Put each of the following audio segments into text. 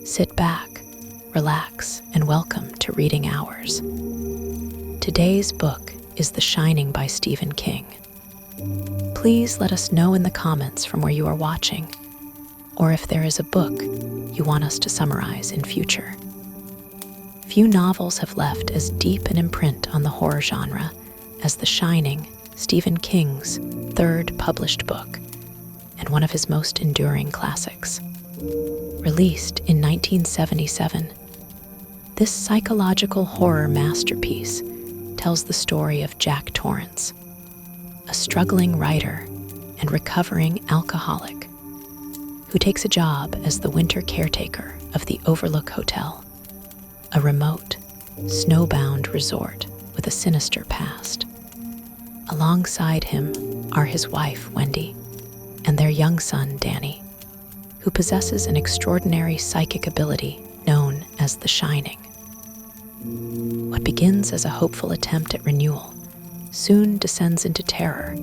Sit back, relax, and welcome to Reading Hours. Today's book is The Shining by Stephen King. Please let us know in the comments from where you are watching, or if there is a book you want us to summarize in future. Few novels have left as deep an imprint on the horror genre as The Shining, Stephen King's third published book, and one of his most enduring classics. Released in 1977, this psychological horror masterpiece tells the story of Jack Torrance, a struggling writer and recovering alcoholic who takes a job as the winter caretaker of the Overlook Hotel, a remote, snowbound resort with a sinister past. Alongside him are his wife, Wendy, and their young son, Danny, who possesses an extraordinary psychic ability known as the Shining. What begins as a hopeful attempt at renewal soon descends into terror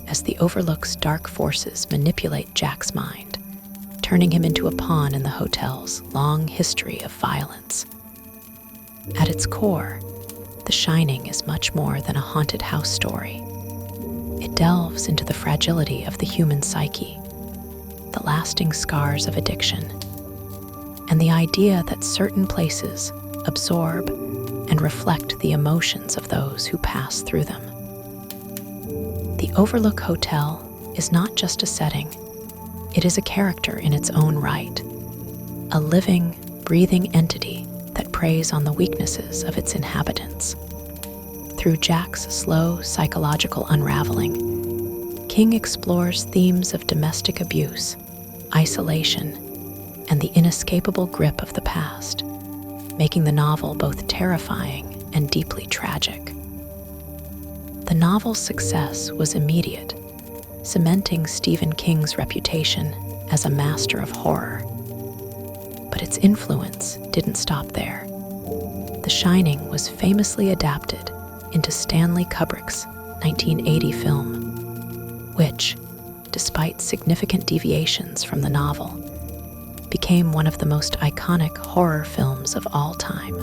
as the Overlook's dark forces manipulate Jack's mind, turning him into a pawn in the hotel's long history of violence. At its core, The Shining is much more than a haunted house story. It delves into the fragility of the human psyche, the lasting scars of addiction, and the idea that certain places absorb and reflect the emotions of those who pass through them. The Overlook Hotel is not just a setting, it is a character in its own right, a living, breathing entity that preys on the weaknesses of its inhabitants. Through Jack's slow psychological unraveling, King explores themes of domestic abuse, isolation, and the inescapable grip of the past, making the novel both terrifying and deeply tragic. The novel's success was immediate, cementing Stephen King's reputation as a master of horror. But its influence didn't stop there. The Shining was famously adapted into Stanley Kubrick's 1980 film, which, despite significant deviations from the novel, became one of the most iconic horror films of all time.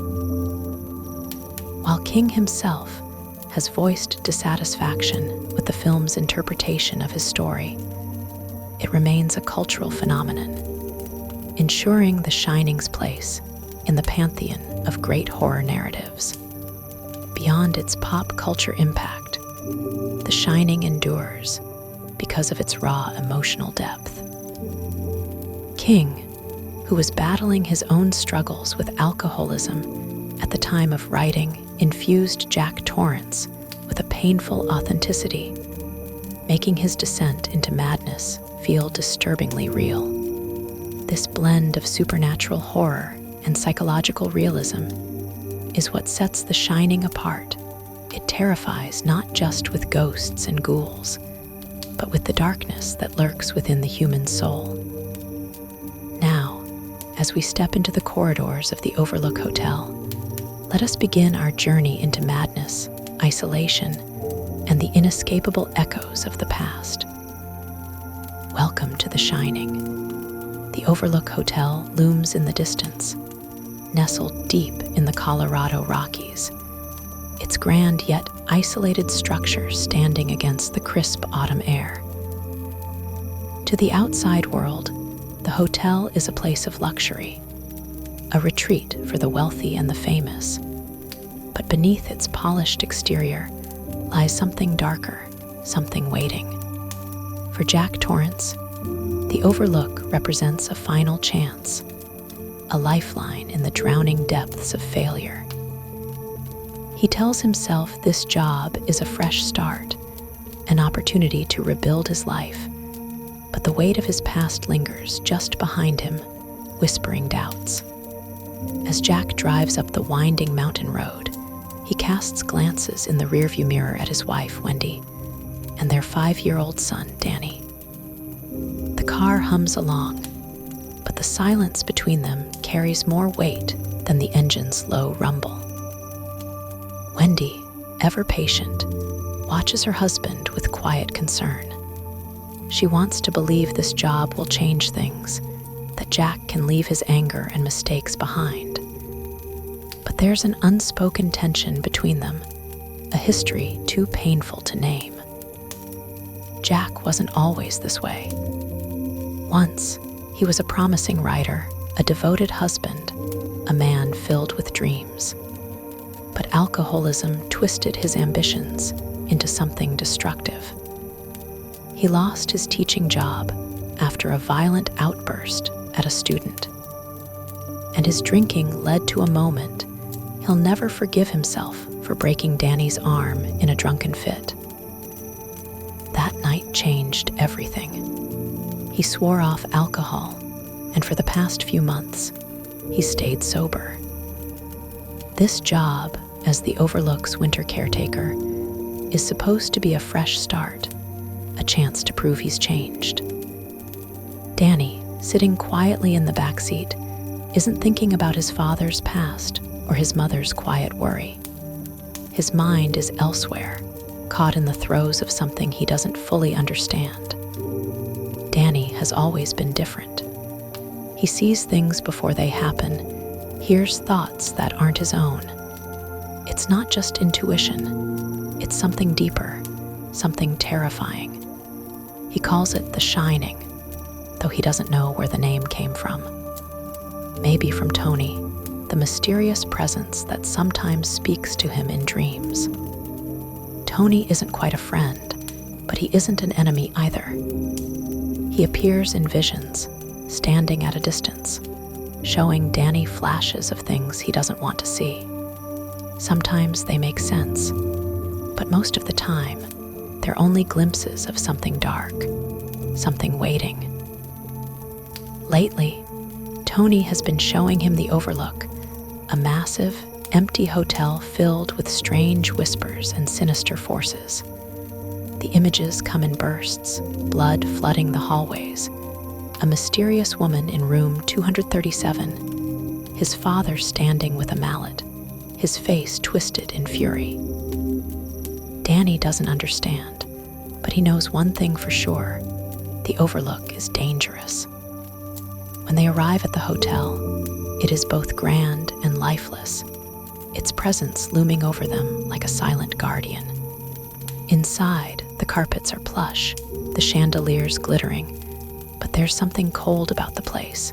While King himself has voiced dissatisfaction with the film's interpretation of his story, it remains a cultural phenomenon, ensuring The Shining's place in the pantheon of great horror narratives. Beyond its pop culture impact, The Shining endures because of its raw emotional depth. King, who was battling his own struggles with alcoholism at the time of writing, infused Jack Torrance with a painful authenticity, making his descent into madness feel disturbingly real. This blend of supernatural horror and psychological realism is what sets The Shining apart. It terrifies not just with ghosts and ghouls, but with the darkness that lurks within the human soul. Now, as we step into the corridors of the Overlook Hotel, let us begin our journey into madness, isolation, and the inescapable echoes of the past. Welcome to The Shining. The Overlook Hotel looms in the distance, nestled deep in the Colorado Rockies, its grand yet isolated structure standing against the crisp autumn air. To the outside world, the hotel is a place of luxury, a retreat for the wealthy and the famous. But beneath its polished exterior lies something darker, something waiting. For Jack Torrance, the Overlook represents a final chance, a lifeline in the drowning depths of failure. He tells himself this job is a fresh start, an opportunity to rebuild his life, but the weight of his past lingers just behind him, whispering doubts. As Jack drives up the winding mountain road, he casts glances in the rearview mirror at his wife, Wendy, and their 5-year-old son, Danny. The car hums along, but the silence between them carries more weight than the engine's low rumble. Wendy, ever patient, watches her husband with quiet concern. She wants to believe this job will change things, that Jack can leave his anger and mistakes behind. But there's an unspoken tension between them, a history too painful to name. Jack wasn't always this way. Once, he was a promising writer, a devoted husband, a man filled with dreams. But alcoholism twisted his ambitions into something destructive. He lost his teaching job after a violent outburst at a student. And his drinking led to a moment he'll never forgive himself for breaking Danny's arm in a drunken fit. That night changed everything. He swore off alcohol, and for the past few months, he stayed sober. This job, as the Overlook's winter caretaker, is supposed to be a fresh start, a chance to prove he's changed. Danny, sitting quietly in the backseat, isn't thinking about his father's past or his mother's quiet worry. His mind is elsewhere, caught in the throes of something he doesn't fully understand. Danny has always been different. He sees things before they happen, hears thoughts that aren't his own. It's not just intuition, it's something deeper, something terrifying. He calls it the shining, though he doesn't know where the name came from. Maybe from Tony, the mysterious presence that sometimes speaks to him in dreams. Tony isn't quite a friend, but he isn't an enemy either. He appears in visions, standing at a distance, showing Danny flashes of things he doesn't want to see. Sometimes they make sense, but most of the time, they're only glimpses of something dark, something waiting. Lately, Tony has been showing him the Overlook, a massive, empty hotel filled with strange whispers and sinister forces. The images come in bursts, blood flooding the hallways. A mysterious woman in room 237, his father standing with a mallet, his face twisted in fury. Danny doesn't understand, but he knows one thing for sure: the Overlook is dangerous. When they arrive at the hotel, it is both grand and lifeless, its presence looming over them like a silent guardian. Inside, the carpets are plush, the chandeliers glittering, but there's something cold about the place.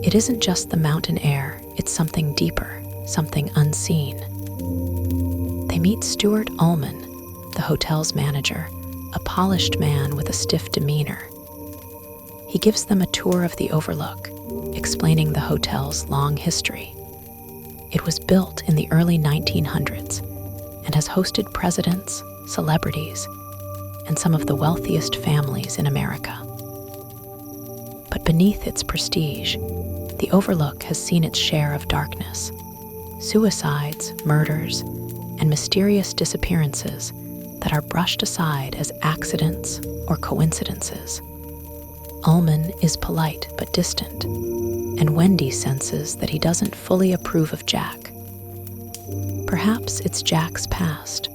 It isn't just the mountain air, it's something deeper, something unseen. They meet Stuart Ullman, the hotel's manager, a polished man with a stiff demeanor. He gives them a tour of the Overlook, explaining the hotel's long history. It was built in the early 1900s and has hosted presidents, celebrities, and some of the wealthiest families in America. But beneath its prestige, the Overlook has seen its share of darkness: suicides, murders, and mysterious disappearances that are brushed aside as accidents or coincidences. Ullman is polite but distant, and Wendy senses that he doesn't fully approve of Jack. Perhaps it's Jack's past,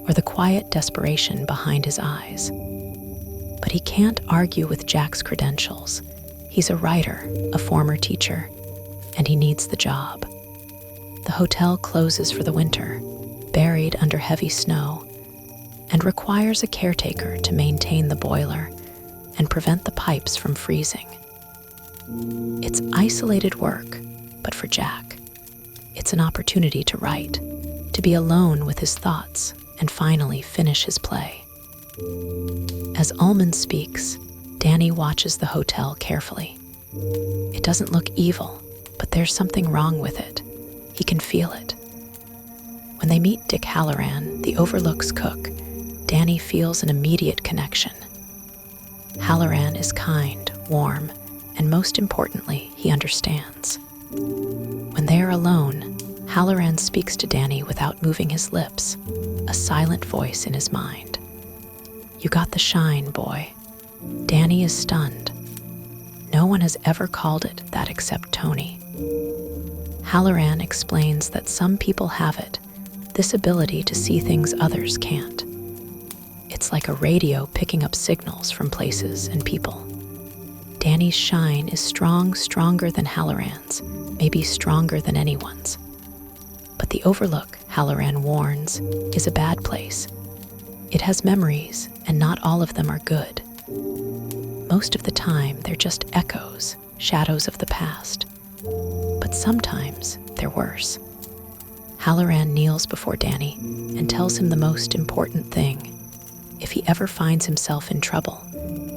or the quiet desperation behind his eyes. But he can't argue with Jack's credentials. He's a writer, a former teacher, and he needs the job. The hotel closes for the winter, buried under heavy snow, and requires a caretaker to maintain the boiler and prevent the pipes from freezing. It's isolated work, but for Jack, it's an opportunity to write, to be alone with his thoughts, and finally finish his play. As Ullman speaks, Danny watches the hotel carefully. It doesn't look evil, but there's something wrong with it. He can feel it. When they meet Dick Halloran, the Overlook's cook, Danny feels an immediate connection. Halloran is kind, warm, and most importantly, he understands. When they are alone, Halloran speaks to Danny without moving his lips, a silent voice in his mind. "You got the shine, boy." Danny is stunned. No one has ever called it that except Tony. Halloran explains that some people have it, this ability to see things others can't. It's like a radio picking up signals from places and people. Danny's shine is stronger than Halloran's, maybe stronger than anyone's. But the Overlook, Halloran warns, is a bad place. It has memories, and not all of them are good. Most of the time, they're just echoes, shadows of the past. But sometimes, they're worse. Halloran kneels before Danny and tells him the most important thing. If he ever finds himself in trouble,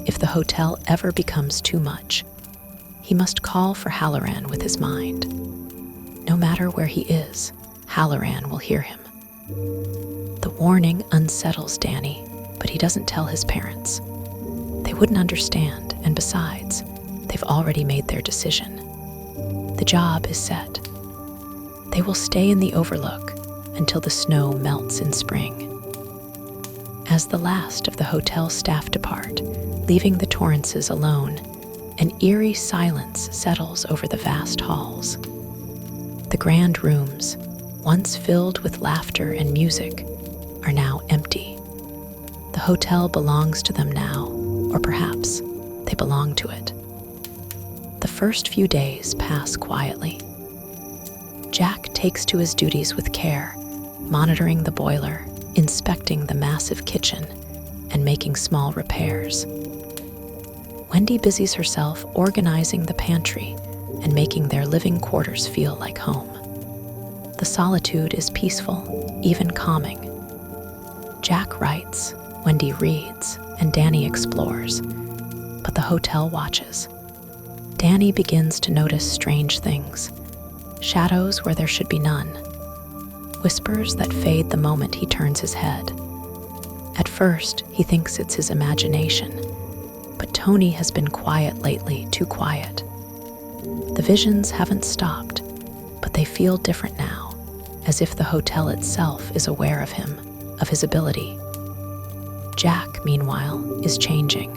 if the hotel ever becomes too much, he must call for Halloran with his mind. No matter where he is, Halloran will hear him. The warning unsettles Danny, but he doesn't tell his parents. They wouldn't understand, and besides, they've already made their decision. The job is set. They will stay in the Overlook until the snow melts in spring. As the last of the hotel staff depart, leaving the Torrances alone, an eerie silence settles over the vast halls. The grand rooms, once filled with laughter and music, are now empty. The hotel belongs to them now, or perhaps they belong to it. The first few days pass quietly. Jack takes to his duties with care, monitoring the boiler, inspecting the massive kitchen, and making small repairs. Wendy busies herself organizing the pantry and making their living quarters feel like home. The solitude is peaceful, even calming. Jack writes, Wendy reads, and Danny explores, but the hotel watches. Danny begins to notice strange things, shadows where there should be none, whispers that fade the moment he turns his head. At first, he thinks it's his imagination, but Tony has been quiet lately, too quiet. The visions haven't stopped, but they feel different now, as if the hotel itself is aware of him, of his ability. Jack, meanwhile, is changing.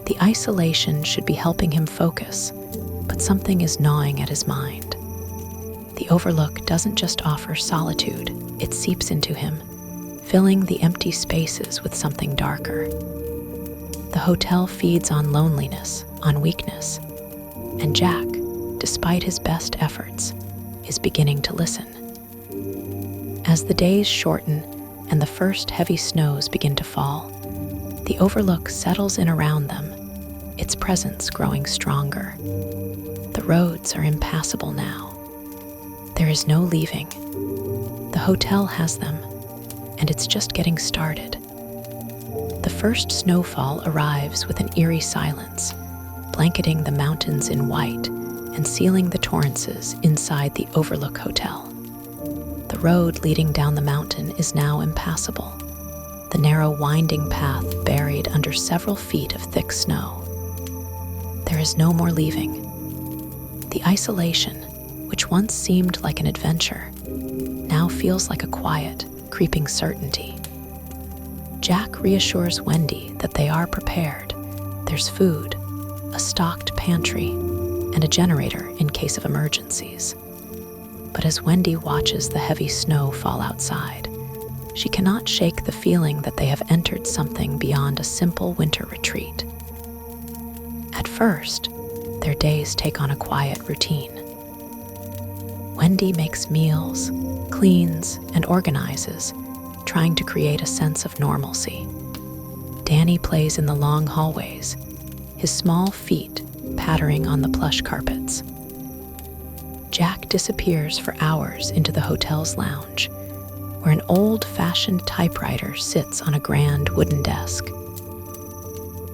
The isolation should be helping him focus, but something is gnawing at his mind. The Overlook doesn't just offer solitude, it seeps into him, filling the empty spaces with something darker. The hotel feeds on loneliness, on weakness, and Jack, despite his best efforts, is beginning to listen. As the days shorten and the first heavy snows begin to fall, the Overlook settles in around them, its presence growing stronger. The roads are impassable now. There is no leaving. The hotel has them, and it's just getting started. The first snowfall arrives with an eerie silence, blanketing the mountains in white and sealing the Torrances inside the Overlook Hotel. The road leading down the mountain is now impassable, the narrow winding path buried under several feet of thick snow. There is no more leaving. The isolation, which once seemed like an adventure, now feels like a quiet, creeping certainty. Jack reassures Wendy that they are prepared. There's food, a stocked pantry, and a generator in case of emergencies. But as Wendy watches the heavy snow fall outside, she cannot shake the feeling that they have entered something beyond a simple winter retreat. At first, their days take on a quiet routine. Wendy makes meals, cleans, and organizes, trying to create a sense of normalcy. Danny plays in the long hallways, his small feet pattering on the plush carpets. Jack disappears for hours into the hotel's lounge, where an old-fashioned typewriter sits on a grand wooden desk.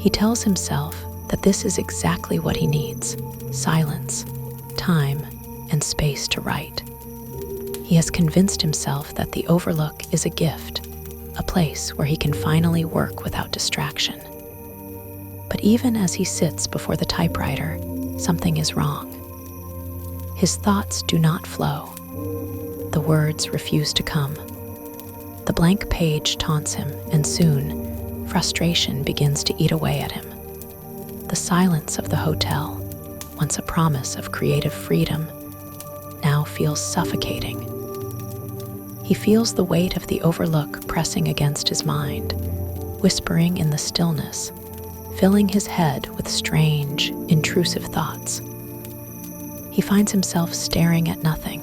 He tells himself that this is exactly what he needs: silence, time, and space to write. He has convinced himself that the Overlook is a gift, a place where he can finally work without distraction. But even as he sits before the typewriter, something is wrong. His thoughts do not flow. The words refuse to come. The blank page taunts him, and soon, frustration begins to eat away at him. The silence of the hotel, once a promise of creative freedom, now feels suffocating. He feels the weight of the Overlook pressing against his mind, whispering in the stillness, filling his head with strange, intrusive thoughts. He finds himself staring at nothing,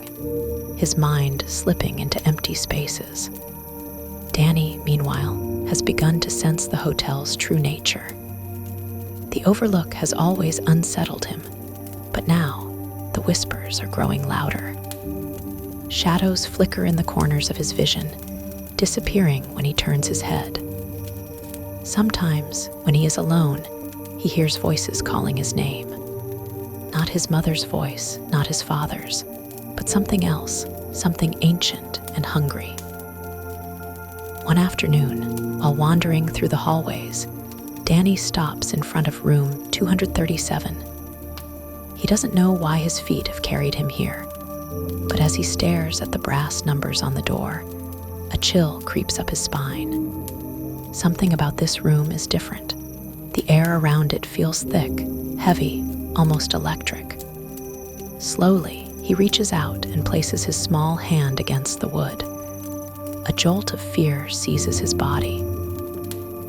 his mind slipping into empty spaces. Danny, meanwhile, has begun to sense the hotel's true nature. The Overlook has always unsettled him, but now the whispers are growing louder. Shadows flicker in the corners of his vision, disappearing when he turns his head. Sometimes, when he is alone, he hears voices calling his name. Not his mother's voice, not his father's, but something else, something ancient and hungry. One afternoon, while wandering through the hallways, Danny stops in front of room 237. He doesn't know why his feet have carried him here, but as he stares at the brass numbers on the door, a chill creeps up his spine. Something about this room is different. The air around it feels thick, heavy, almost electric. Slowly, he reaches out and places his small hand against the wood. A jolt of fear seizes his body.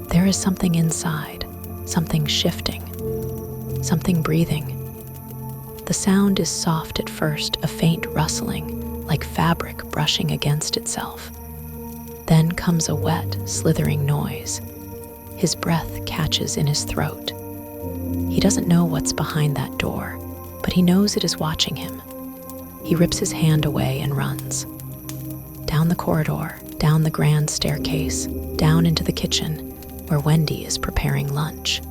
There is something inside, something shifting, something breathing. The sound is soft at first, a faint rustling, like fabric brushing against itself. Then comes a wet, slithering noise. His breath catches in his throat. He doesn't know what's behind that door, but he knows it is watching him. He rips his hand away and runs. Down the corridor, down the grand staircase, down into the kitchen, where Wendy is preparing lunch.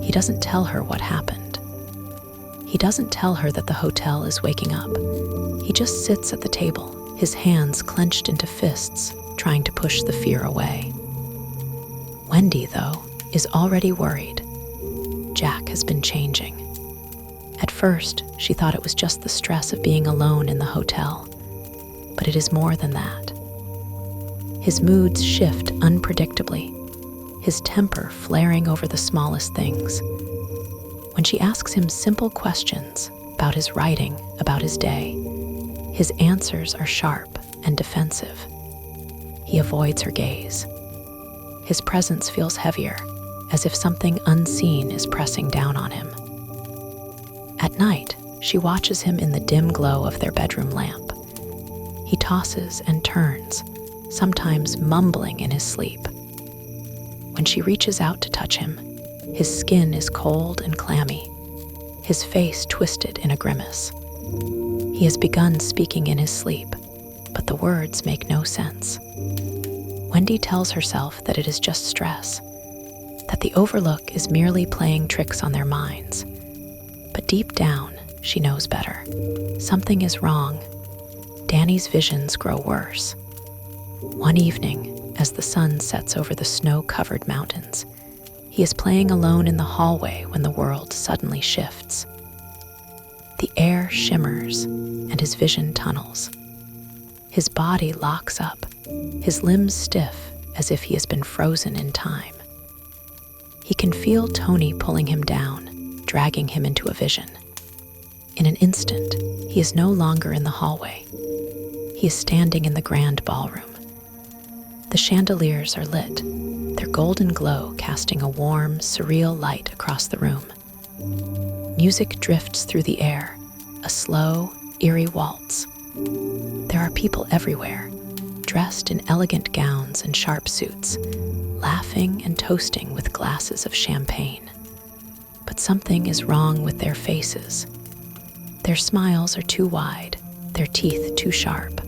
He doesn't tell her what happened. He doesn't tell her that the hotel is waking up. He just sits at the table, his hands clenched into fists, trying to push the fear away. Wendy, though, is already worried. Jack has been changing. At first, she thought it was just the stress of being alone in the hotel, but it is more than that. His moods shift unpredictably, his temper flaring over the smallest things. When she asks him simple questions about his writing, about his day, his answers are sharp and defensive. He avoids her gaze. His presence feels heavier, as if something unseen is pressing down on him. At night, she watches him in the dim glow of their bedroom lamp. He tosses and turns, sometimes mumbling in his sleep. When she reaches out to touch him, his skin is cold and clammy, his face twisted in a grimace. He has begun speaking in his sleep, but the words make no sense. Wendy tells herself that it is just stress, that the Overlook is merely playing tricks on their minds. But deep down, she knows better. Something is wrong. Danny's visions grow worse. One evening, as the sun sets over the snow-covered mountains, he is playing alone in the hallway when the world suddenly shifts. The air shimmers, and his vision tunnels. His body locks up, his limbs stiff as if he has been frozen in time. He can feel Tony pulling him down, dragging him into a vision. In an instant, he is no longer in the hallway. He is standing in the grand ballroom. The chandeliers are lit, their golden glow casting a warm, surreal light across the room. Music drifts through the air, a slow, eerie waltz. There are people everywhere, dressed in elegant gowns and sharp suits, laughing and toasting with glasses of champagne. But something is wrong with their faces. Their smiles are too wide, their teeth too sharp.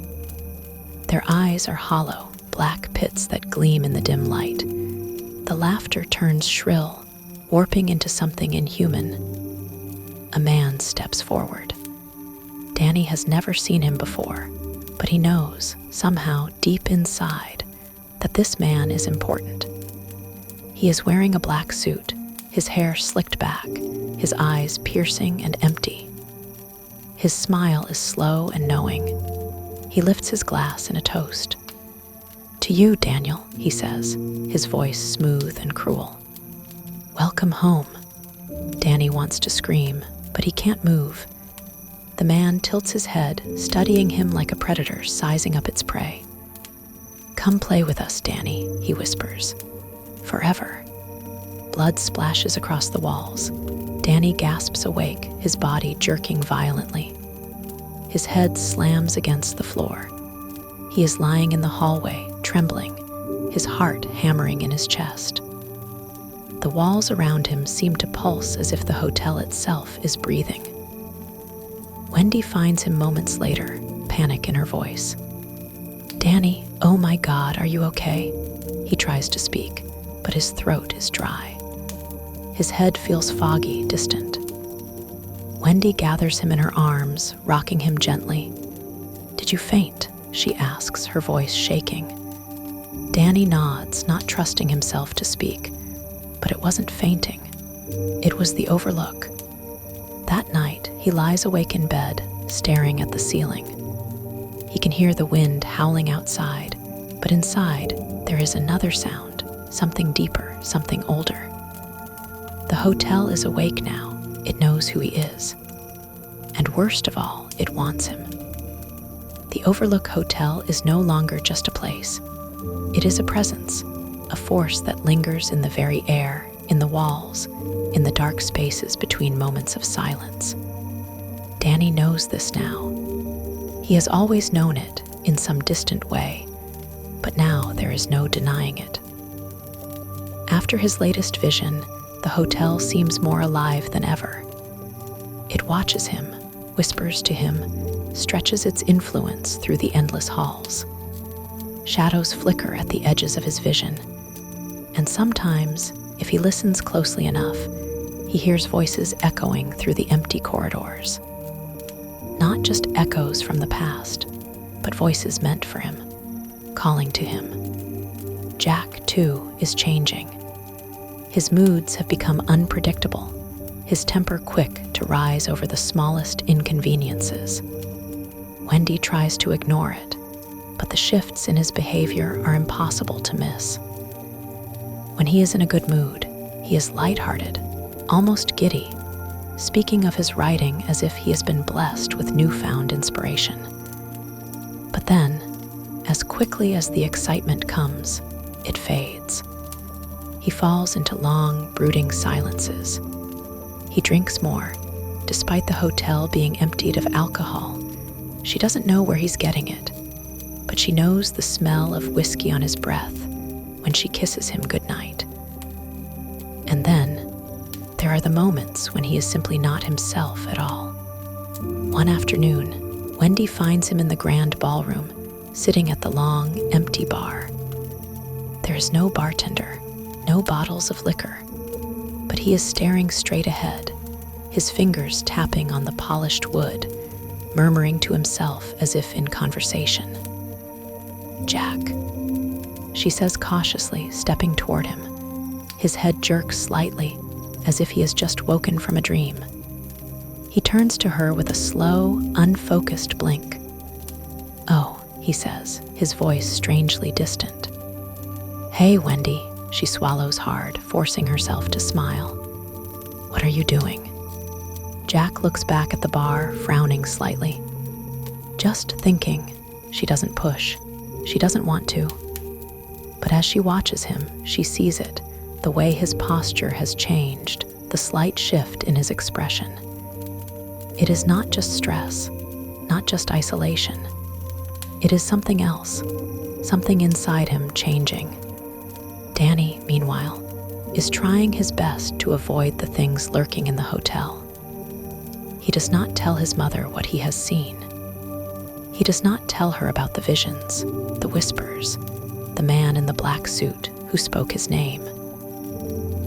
Their eyes are hollow, black pits that gleam in the dim light. The laughter turns shrill, warping into something inhuman. A man steps forward. Danny has never seen him before, but he knows, somehow deep inside, that this man is important. He is wearing a black suit, his hair slicked back, his eyes piercing and empty. His smile is slow and knowing. He lifts his glass in a toast. "To you, Daniel," he says, his voice smooth and cruel. "Welcome home." Danny wants to scream, but he can't move. The man tilts his head, studying him like a predator sizing up its prey. "Come play with us, Danny," he whispers. "Forever." Blood splashes across the walls. Danny gasps awake, his body jerking violently. His head slams against the floor. He is lying in the hallway, trembling, his heart hammering in his chest. The walls around him seem to pulse as if the hotel itself is breathing. Wendy finds him moments later, panic in her voice. "Danny, oh my God, are you okay?" He tries to speak, but his throat is dry. His head feels foggy, distant. Wendy gathers him in her arms, rocking him gently. "Did you faint?" she asks, her voice shaking. Danny nods, not trusting himself to speak, but it wasn't fainting. It was the Overlook. That night, he lies awake in bed, staring at the ceiling. He can hear the wind howling outside, but inside, there is another sound, something deeper, something older. The hotel is awake now. It knows who he is. And worst of all, it wants him. The Overlook Hotel is no longer just a place. It is a presence, a force that lingers in the very air, in the walls, in the dark spaces between moments of silence. Danny knows this now. He has always known it in some distant way, but now there is no denying it. After his latest vision, the hotel seems more alive than ever. It watches him, whispers to him, stretches its influence through the endless halls. Shadows flicker at the edges of his vision, and sometimes, if he listens closely enough, he hears voices echoing through the empty corridors. Not just echoes from the past, but voices meant for him, calling to him. Jack, too, is changing. His moods have become unpredictable, his temper quick to rise over the smallest inconveniences. Wendy tries to ignore it, but the shifts in his behavior are impossible to miss. When he is in a good mood, he is lighthearted, almost giddy, speaking of his writing as if he has been blessed with newfound inspiration. But then, as quickly as the excitement comes, it fades. He falls into long, brooding silences. He drinks more, despite the hotel being emptied of alcohol. She doesn't know where he's getting it, but she knows the smell of whiskey on his breath when she kisses him goodnight. And then, there are the moments when he is simply not himself at all. One afternoon, Wendy finds him in the grand ballroom, sitting at the long, empty bar. There is no bartender, no bottles of liquor, but he is staring straight ahead, his fingers tapping on the polished wood, murmuring to himself as if in conversation. "Jack," she says cautiously, stepping toward him. His head jerks slightly, as if he has just woken from a dream. He turns to her with a slow, unfocused blink. "Oh," he says, his voice strangely distant. "Hey, Wendy," she swallows hard, forcing herself to smile. "What are you doing?" Jack looks back at the bar, frowning slightly. "Just thinking." She doesn't push. She doesn't want to. But as she watches him, she sees it, the way his posture has changed, the slight shift in his expression. It is not just stress, not just isolation. It is something else, something inside him changing. Danny, meanwhile, is trying his best to avoid the things lurking in the hotel. He does not tell his mother what he has seen. He does not tell her about the visions, the whispers, the man in the black suit who spoke his name.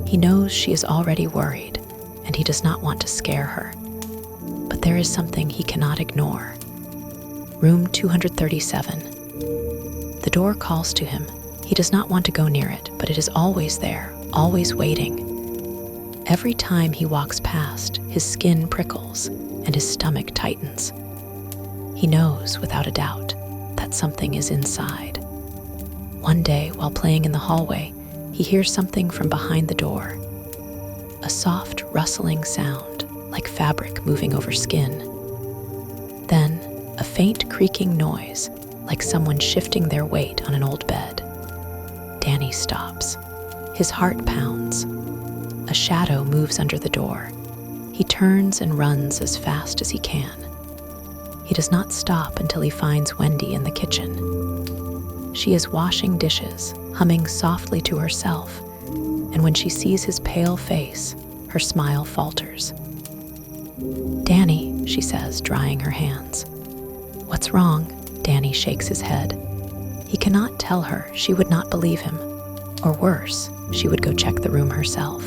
He knows she is already worried, and he does not want to scare her. But there is something he cannot ignore. Room 237. The door calls to him. He does not want to go near it, but it is always there, always waiting. Every time he walks past, his skin prickles and his stomach tightens. He knows, without a doubt, that something is inside. One day, while playing in the hallway, he hears something from behind the door. A soft, rustling sound, like fabric moving over skin. Then, a faint creaking noise, like someone shifting their weight on an old bed. Danny stops. His heart pounds. a shadow moves under the door. He turns and runs as fast as he can. He does not stop until he finds Wendy in the kitchen. She is washing dishes, humming softly to herself, and when she sees his pale face, her smile falters. "Danny," she says, drying her hands. "What's wrong?" Danny shakes his head. He cannot tell her. She would not believe him. Or worse, she would go check the room herself.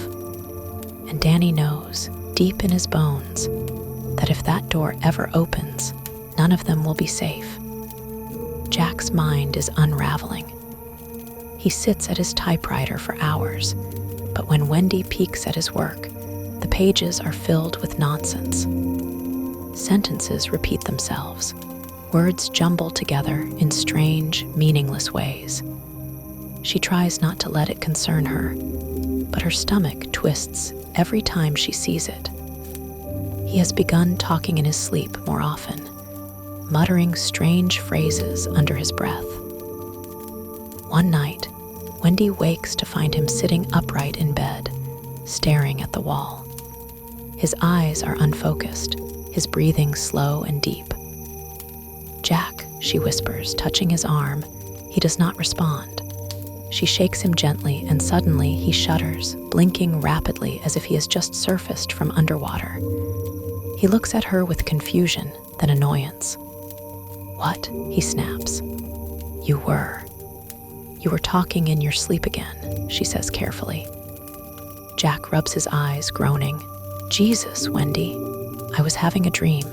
And Danny knows, deep in his bones, that if that door ever opens, none of them will be safe. Jack's mind is unraveling. He sits at his typewriter for hours, but when Wendy peeks at his work, the pages are filled with nonsense. Sentences repeat themselves. Words jumble together in strange, meaningless ways. She tries not to let it concern her, but her stomach twists every time she sees it. He has begun talking in his sleep more often, muttering strange phrases under his breath. One night, Wendy wakes to find him sitting upright in bed, staring at the wall. His eyes are unfocused, his breathing slow and deep. "Jack," she whispers, touching his arm. He does not respond. She shakes him gently, and suddenly he shudders, blinking rapidly as if he has just surfaced from underwater. He looks at her with confusion, then annoyance. "What?" he snaps. You were talking in your sleep again," she says carefully. Jack rubs his eyes, groaning. "Jesus, Wendy, I was having a dream."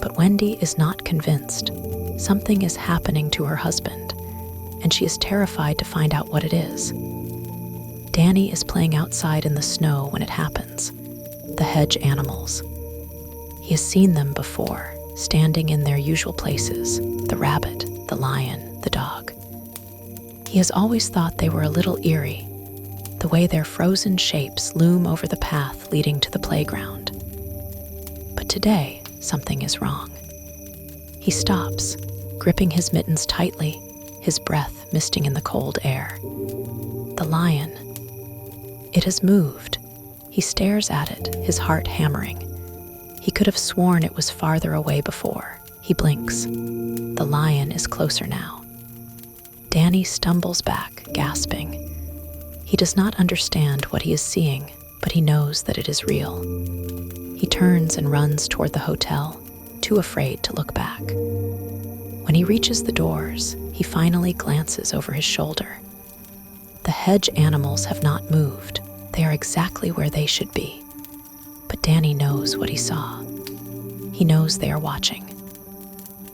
But Wendy is not convinced. Something is happening to her husband, and she is terrified to find out what it is. Danny is playing outside in the snow when it happens. The hedge animals. He has seen them before, standing in their usual places, the rabbit, the lion, the dog. He has always thought they were a little eerie, the way their frozen shapes loom over the path leading to the playground. But today, something is wrong. He stops, gripping his mittens tightly, his breath misting in the cold air. The lion. It has moved. He stares at it, his heart hammering. He could have sworn it was farther away before. He blinks. The lion is closer now. Danny stumbles back, gasping. He does not understand what he is seeing, but he knows that it is real. He turns and runs toward the hotel, too afraid to look back. When he reaches the doors, he finally glances over his shoulder. The hedge animals have not moved. They are exactly where they should be. But Danny knows what he saw. He knows they are watching.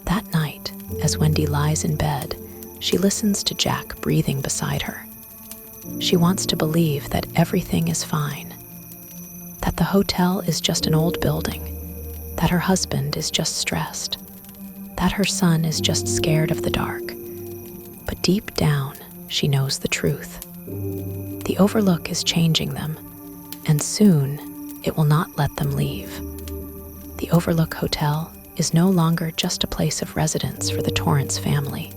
That night, as Wendy lies in bed, she listens to Jack breathing beside her. She wants to believe that everything is fine, that the hotel is just an old building, that her husband is just stressed, that her son is just scared of the dark. But deep down, she knows the truth. The Overlook is changing them, and soon it will not let them leave. The Overlook Hotel is no longer just a place of residence for the Torrance family.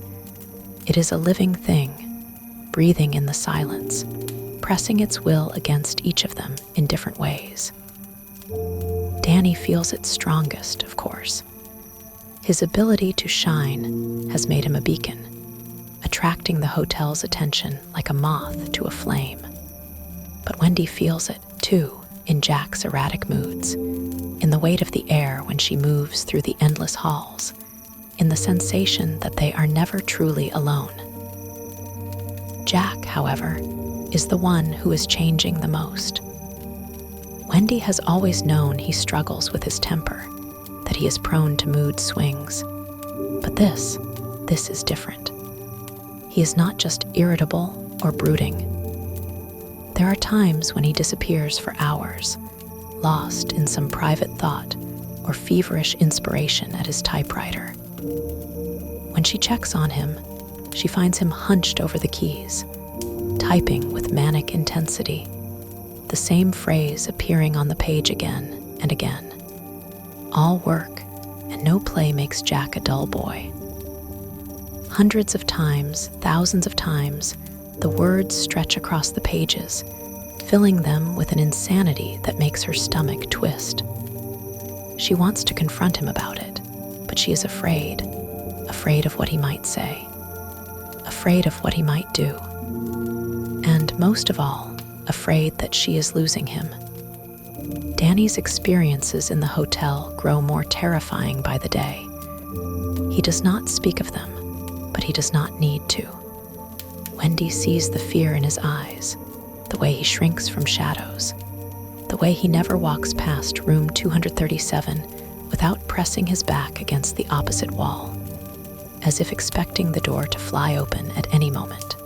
It is a living thing, breathing in the silence, pressing its will against each of them in different ways. Danny feels it strongest, of course. His ability to shine has made him a beacon, attracting the hotel's attention like a moth to a flame. But Wendy feels it, too, in Jack's erratic moods, in the weight of the air when she moves through the endless halls, in the sensation that they are never truly alone. Jack, however, is the one who is changing the most. Wendy has always known he struggles with his temper, that he is prone to mood swings. But this is different. He is not just irritable or brooding. There are times when he disappears for hours, lost in some private thought or feverish inspiration at his typewriter. When she checks on him, she finds him hunched over the keys, typing with manic intensity, the same phrase appearing on the page again and again. All work and no play makes Jack a dull boy. Hundreds of times, thousands of times, the words stretch across the pages, filling them with an insanity that makes her stomach twist. She wants to confront him about it, but she is afraid of what he might say, afraid of what he might do, and most of all, afraid that she is losing him. Danny's experiences in the hotel grow more terrifying by the day. He does not speak of them, but he does not need to. Wendy sees the fear in his eyes, the way he shrinks from shadows, the way he never walks past room 237 without pressing his back against the opposite wall, as if expecting the door to fly open at any moment.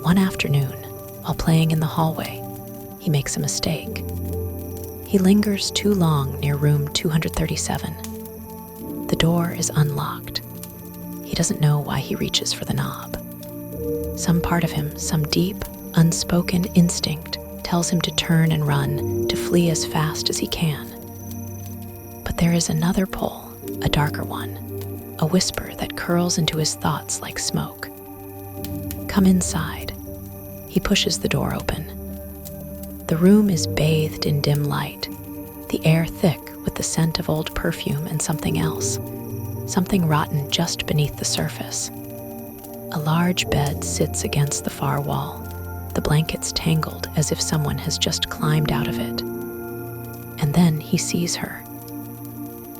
One afternoon, while playing in the hallway, he makes a mistake. He lingers too long near room 237. The door is unlocked. He doesn't know why he reaches for the knob. Some part of him, some deep, unspoken instinct, tells him to turn and run, to flee as fast as he can. But there is another pull, a darker one, a whisper that curls into his thoughts like smoke. Come inside. He pushes the door open. The room is bathed in dim light, the air thick with the scent of old perfume and something else, something rotten just beneath the surface. A large bed sits against the far wall, the blankets tangled as if someone has just climbed out of it. And then he sees her.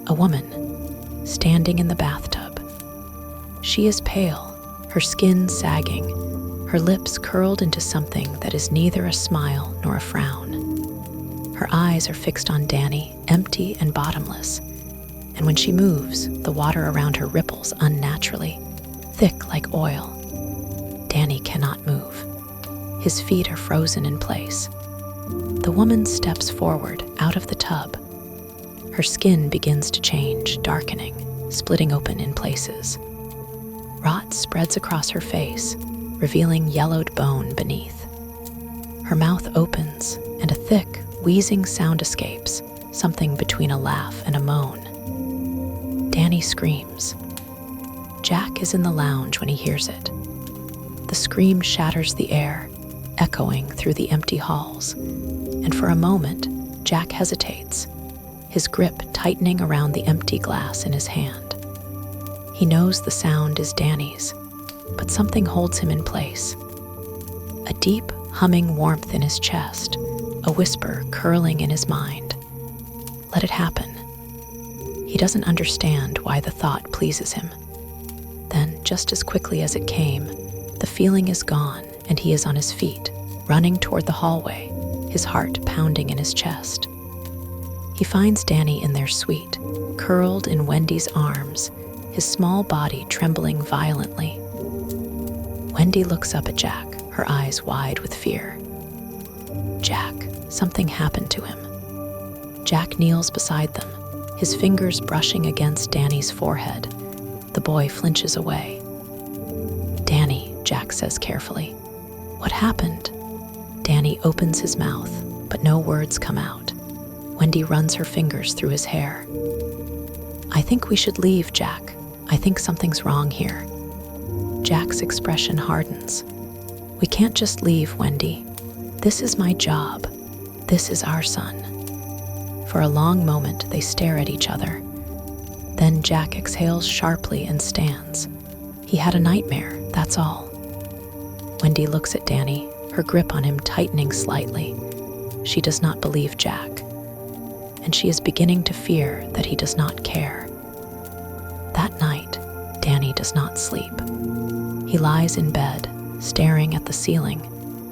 A woman, standing in the bathtub. She is pale, her skin sagging, her lips curled into something that is neither a smile nor a frown. Her eyes are fixed on Danny, empty and bottomless, and when she moves, the water around her ripples unnaturally, thick like oil. Danny cannot move. His feet are frozen in place. The woman steps forward, out of the tub. Her skin begins to change, darkening, splitting open in places. Rot spreads across her face, revealing yellowed bone beneath. Her mouth opens, and a thick, wheezing sound escapes, something between a laugh and a moan. Danny screams. Jack is in the lounge when he hears it. The scream shatters the air, echoing through the empty halls, and for a moment, Jack hesitates, his grip tightening around the empty glass in his hand. He knows the sound is Danny's, but something holds him in place. A deep, humming warmth in his chest, a whisper curling in his mind. Let it happen. He doesn't understand why the thought pleases him. Then, just as quickly as it came, the feeling is gone and he is on his feet, running toward the hallway, his heart pounding in his chest. He finds Danny in their suite, curled in Wendy's arms, his small body trembling violently. Wendy looks up at Jack, her eyes wide with fear. Jack, something happened to him. Jack kneels beside them, his fingers brushing against Danny's forehead. The boy flinches away. Danny, Jack says carefully. What happened? Danny opens his mouth, but no words come out. Wendy runs her fingers through his hair. I think we should leave, Jack. I think something's wrong here. Jack's expression hardens. We can't just leave, Wendy. This is my job. This is our son. For a long moment, they stare at each other. Then Jack exhales sharply and stands. He had a nightmare, that's all. Wendy looks at Danny, her grip on him tightening slightly. She does not believe Jack, and she is beginning to fear that he does not care. That night, Danny does not sleep. He lies in bed, staring at the ceiling,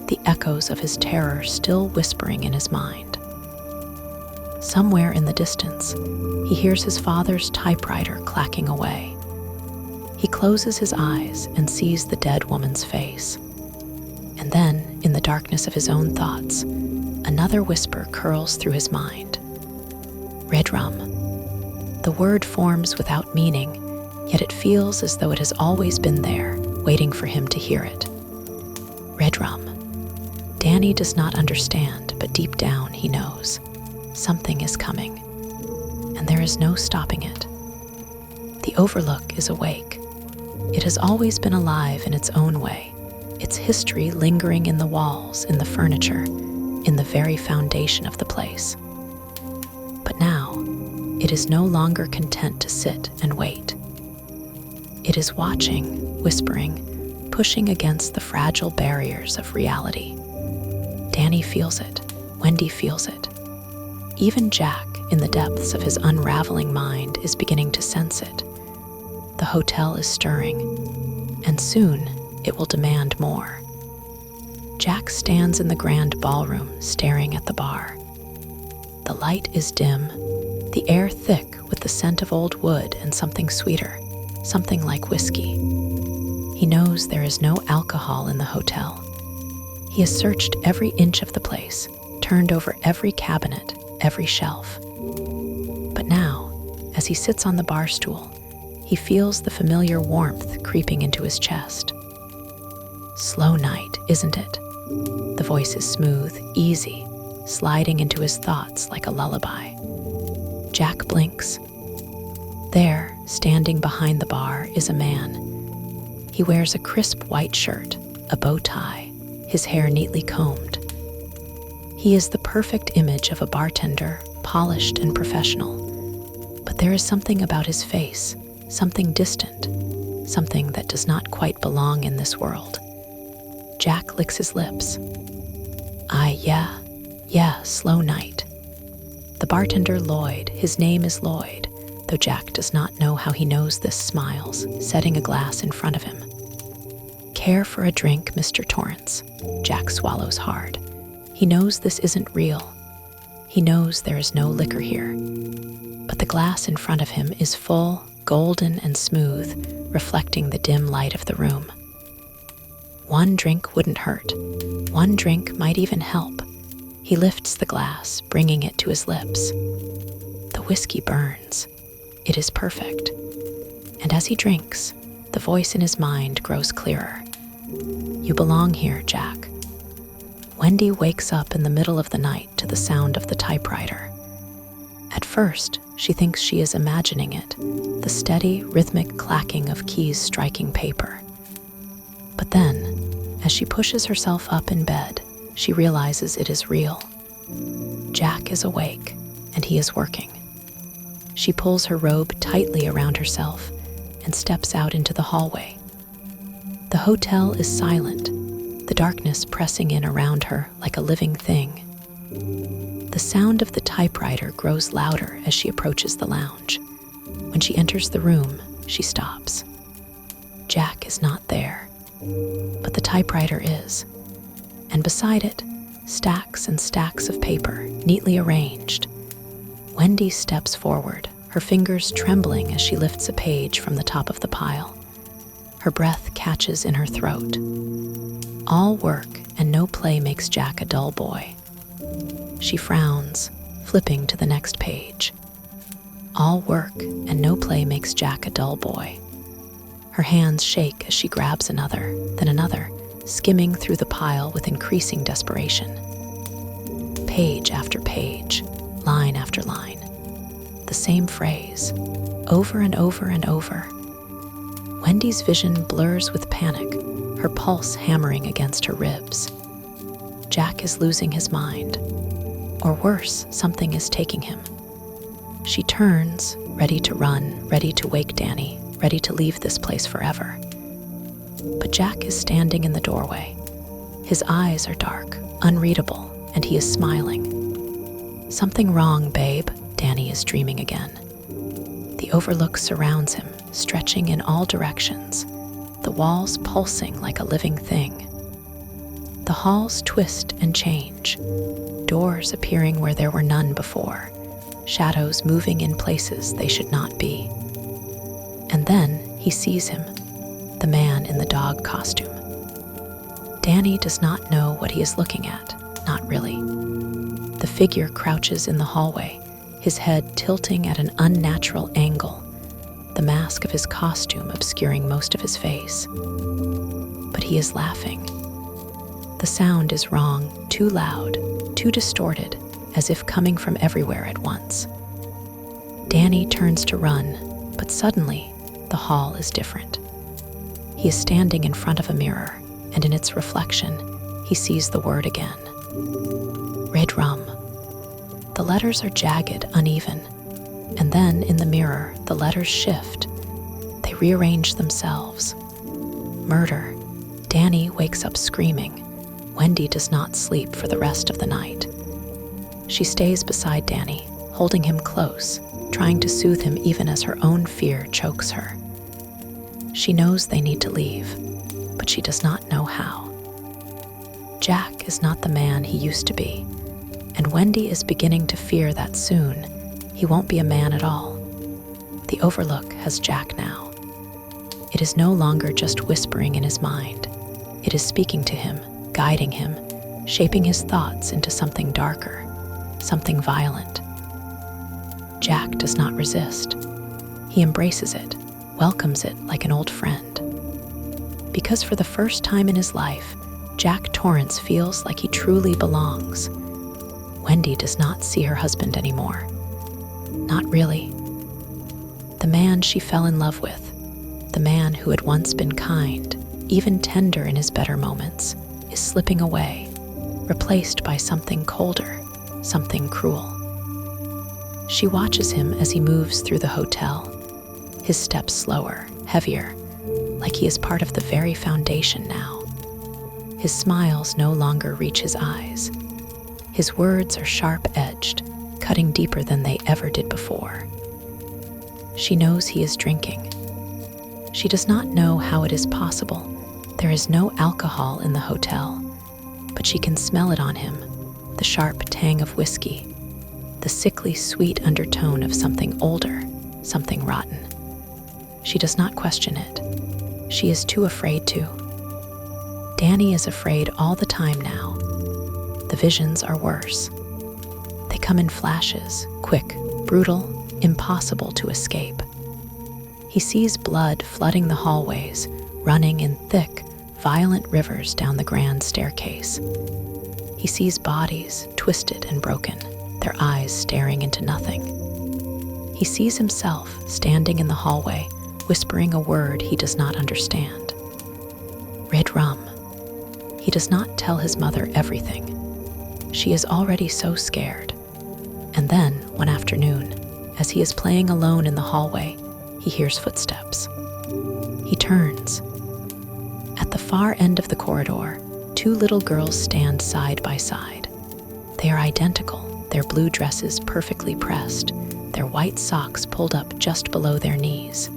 the echoes of his terror still whispering in his mind. Somewhere in the distance, he hears his father's typewriter clacking away. He closes his eyes and sees the dead woman's face. And then, in the darkness of his own thoughts, another whisper curls through his mind. Redrum. The word forms without meaning, yet it feels as though it has always been there, waiting for him to hear it. Redrum. Danny does not understand, but deep down he knows. Something is coming, and there is no stopping it. The Overlook is awake. It has always been alive in its own way. its history lingering in the walls, in the furniture, in the very foundation of the place. But now, it is no longer content to sit and wait. It is watching, whispering, pushing against the fragile barriers of reality. Danny feels it. Wendy feels it. Even Jack, in the depths of his unraveling mind, is beginning to sense it. The hotel is stirring, and soon it will demand more. Jack stands in the grand ballroom, staring at the bar. The light is dim, the air thick with the scent of old wood and something sweeter, something like whiskey. He knows there is no alcohol in the hotel. He has searched every inch of the place, turned over every cabinet, every shelf. But now, as he sits on the bar stool, he feels the familiar warmth creeping into his chest. Slow night, isn't it? The voice is smooth, easy, sliding into his thoughts like a lullaby. Jack blinks. There, standing behind the bar, is a man. He wears a crisp white shirt, a bow tie, his hair neatly combed. He is the perfect image of a bartender, polished and professional. But there is something about his face, something distant, something that does not quite belong in this world. Jack licks his lips. Yeah, slow night. The bartender Lloyd, his name is Lloyd, though Jack does not know how he knows this, smiles, setting a glass in front of him. Care for a drink, Mr. Torrance? Jack swallows hard. He knows this isn't real. He knows there is no liquor here. But the glass in front of him is full, golden and smooth, reflecting the dim light of the room. One drink wouldn't hurt. One drink might even help. He lifts the glass, bringing it to his lips. The whiskey burns. It is perfect. And as he drinks, the voice in his mind grows clearer. You belong here, Jack. Wendy wakes up in the middle of the night to the sound of the typewriter. At first, she thinks she is imagining it, the steady, rhythmic clacking of keys striking paper. But then, as she pushes herself up in bed, she realizes it is real. Jack is awake, and he is working. She pulls her robe tightly around herself and steps out into the hallway. The hotel is silent, the darkness pressing in around her like a living thing. The sound of the typewriter grows louder as she approaches the lounge. When she enters the room, she stops. Jack is not there, but the typewriter is. And beside it, stacks and stacks of paper, neatly arranged. Wendy steps forward, her fingers trembling as she lifts a page from the top of the pile. Her breath catches in her throat. All work and no play makes Jack a dull boy. She frowns, flipping to the next page. All work and no play makes Jack a dull boy. Her hands shake as she grabs another, then another, skimming through the pile with increasing desperation. Page after page, line after line. The same phrase, over and over and over. Wendy's vision blurs with panic, her pulse hammering against her ribs. Jack is losing his mind. Or worse, something is taking him. She turns, ready to run, ready to wake Danny, ready to leave this place forever. But Jack is standing in the doorway. His eyes are dark, unreadable, and he is smiling. Something wrong, babe, Danny is dreaming again. The Overlook surrounds him, stretching in all directions, the walls pulsing like a living thing. The halls twist and change, doors appearing where there were none before, shadows moving in places they should not be. And then he sees him, the man in the dog costume. Danny does not know what he is looking at, not really. The figure crouches in the hallway, his head tilting at an unnatural angle, the mask of his costume obscuring most of his face. But he is laughing. The sound is wrong, too loud, too distorted, as if coming from everywhere at once. Danny turns to run, but suddenly, the hall is different. He is standing in front of a mirror, and in its reflection, he sees the word again. Red rum. The letters are jagged, uneven, and then in the mirror, the letters shift. They rearrange themselves. Murder. Danny wakes up screaming. Wendy does not sleep for the rest of the night. She stays beside Danny, holding him close, trying to soothe him even as her own fear chokes her. She knows they need to leave, but she does not know how. Jack is not the man he used to be, and Wendy is beginning to fear that soon he won't be a man at all. The Overlook has Jack now. It is no longer just whispering in his mind. It is speaking to him, guiding him, shaping his thoughts into something darker, something violent. Jack does not resist. He embraces it, welcomes it like an old friend. Because for the first time in his life, Jack Torrance feels like he truly belongs. Wendy does not see her husband anymore. Not really. The man she fell in love with, the man who had once been kind, even tender in his better moments, is slipping away, replaced by something colder, something cruel. She watches him as he moves through the hotel, his steps slower, heavier, like he is part of the very foundation now. His smiles no longer reach his eyes. His words are sharp-edged, cutting deeper than they ever did before. She knows he is drinking. She does not know how it is possible. There is no alcohol in the hotel, but she can smell it on him, the sharp tang of whiskey, the sickly sweet undertone of something older, something rotten. She does not question it. She is too afraid to. Danny is afraid all the time now. The visions are worse. They come in flashes, quick, brutal, impossible to escape. He sees blood flooding the hallways, running in thick, violent rivers down the grand staircase. He sees bodies, twisted and broken, their eyes staring into nothing. He sees himself standing in the hallway, whispering a word he does not understand. Red rum. He does not tell his mother everything. She is already so scared. And then, one afternoon, as he is playing alone in the hallway, he hears footsteps. He turns. At the far end of the corridor, two little girls stand side by side. They are identical, their blue dresses perfectly pressed, their white socks pulled up just below their knees.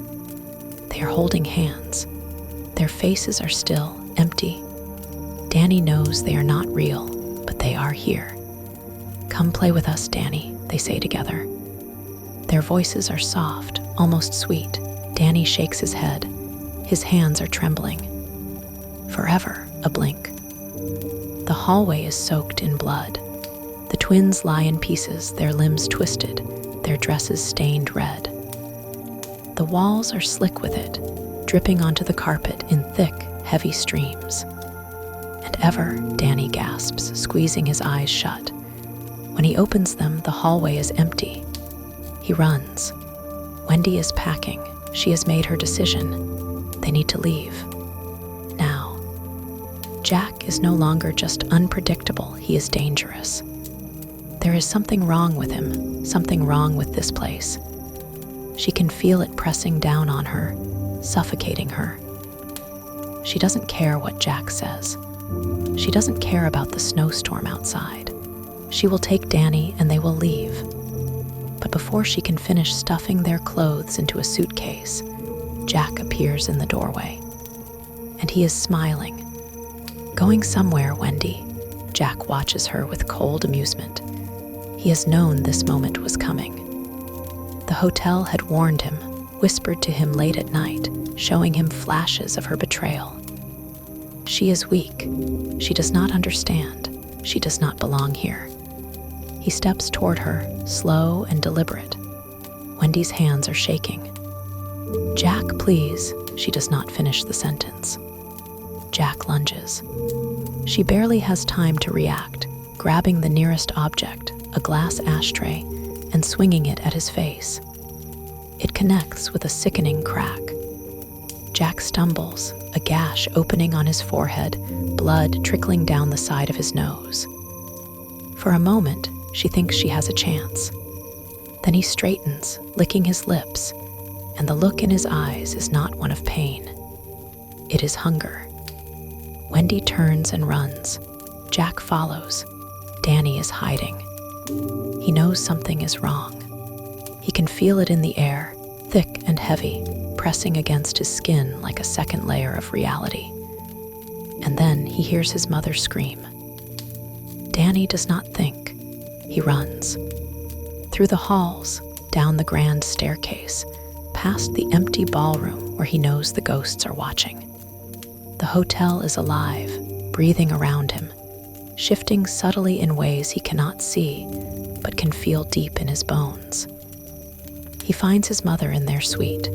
They are holding hands. Their faces are still, empty. Danny knows they are not real, but they are here. Come play with us, Danny, they say together. Their voices are soft, almost sweet. Danny shakes his head. His hands are trembling. Forever, a blink. The hallway is soaked in blood. The twins lie in pieces, their limbs twisted, their dresses stained red. The walls are slick with it, dripping onto the carpet in thick, heavy streams. And ever, Danny gasps, squeezing his eyes shut. When he opens them, the hallway is empty. He runs. Wendy is packing. She has made her decision. They need to leave. Now. Jack is no longer just unpredictable, he is dangerous. There is something wrong with him, something wrong with this place. She can feel it pressing down on her, suffocating her. She doesn't care what Jack says. She doesn't care about the snowstorm outside. She will take Danny and they will leave. But before she can finish stuffing their clothes into a suitcase, Jack appears in the doorway. And he is smiling. Going somewhere, Wendy. Jack watches her with cold amusement. He has known this moment was coming. The hotel had warned him, whispered to him late at night, showing him flashes of her betrayal. She is weak. She does not understand. She does not belong here. He steps toward her, slow and deliberate. Wendy's hands are shaking. Jack, please. She does not finish the sentence. Jack lunges. She barely has time to react, grabbing the nearest object, a glass ashtray, and swinging it at his face. It connects with a sickening crack. Jack stumbles, a gash opening on his forehead, blood trickling down the side of his nose. For a moment, she thinks she has a chance. Then he straightens, licking his lips, and the look in his eyes is not one of pain. It is hunger. Wendy turns and runs. Jack follows. Danny is hiding. He knows something is wrong. He can feel it in the air, thick and heavy, pressing against his skin like a second layer of reality. And then he hears his mother scream. Danny does not think. He runs. Through the halls, down the grand staircase, past the empty ballroom where he knows the ghosts are watching. The hotel is alive, breathing around him, shifting subtly in ways he cannot see, but can feel deep in his bones. He finds his mother in their suite.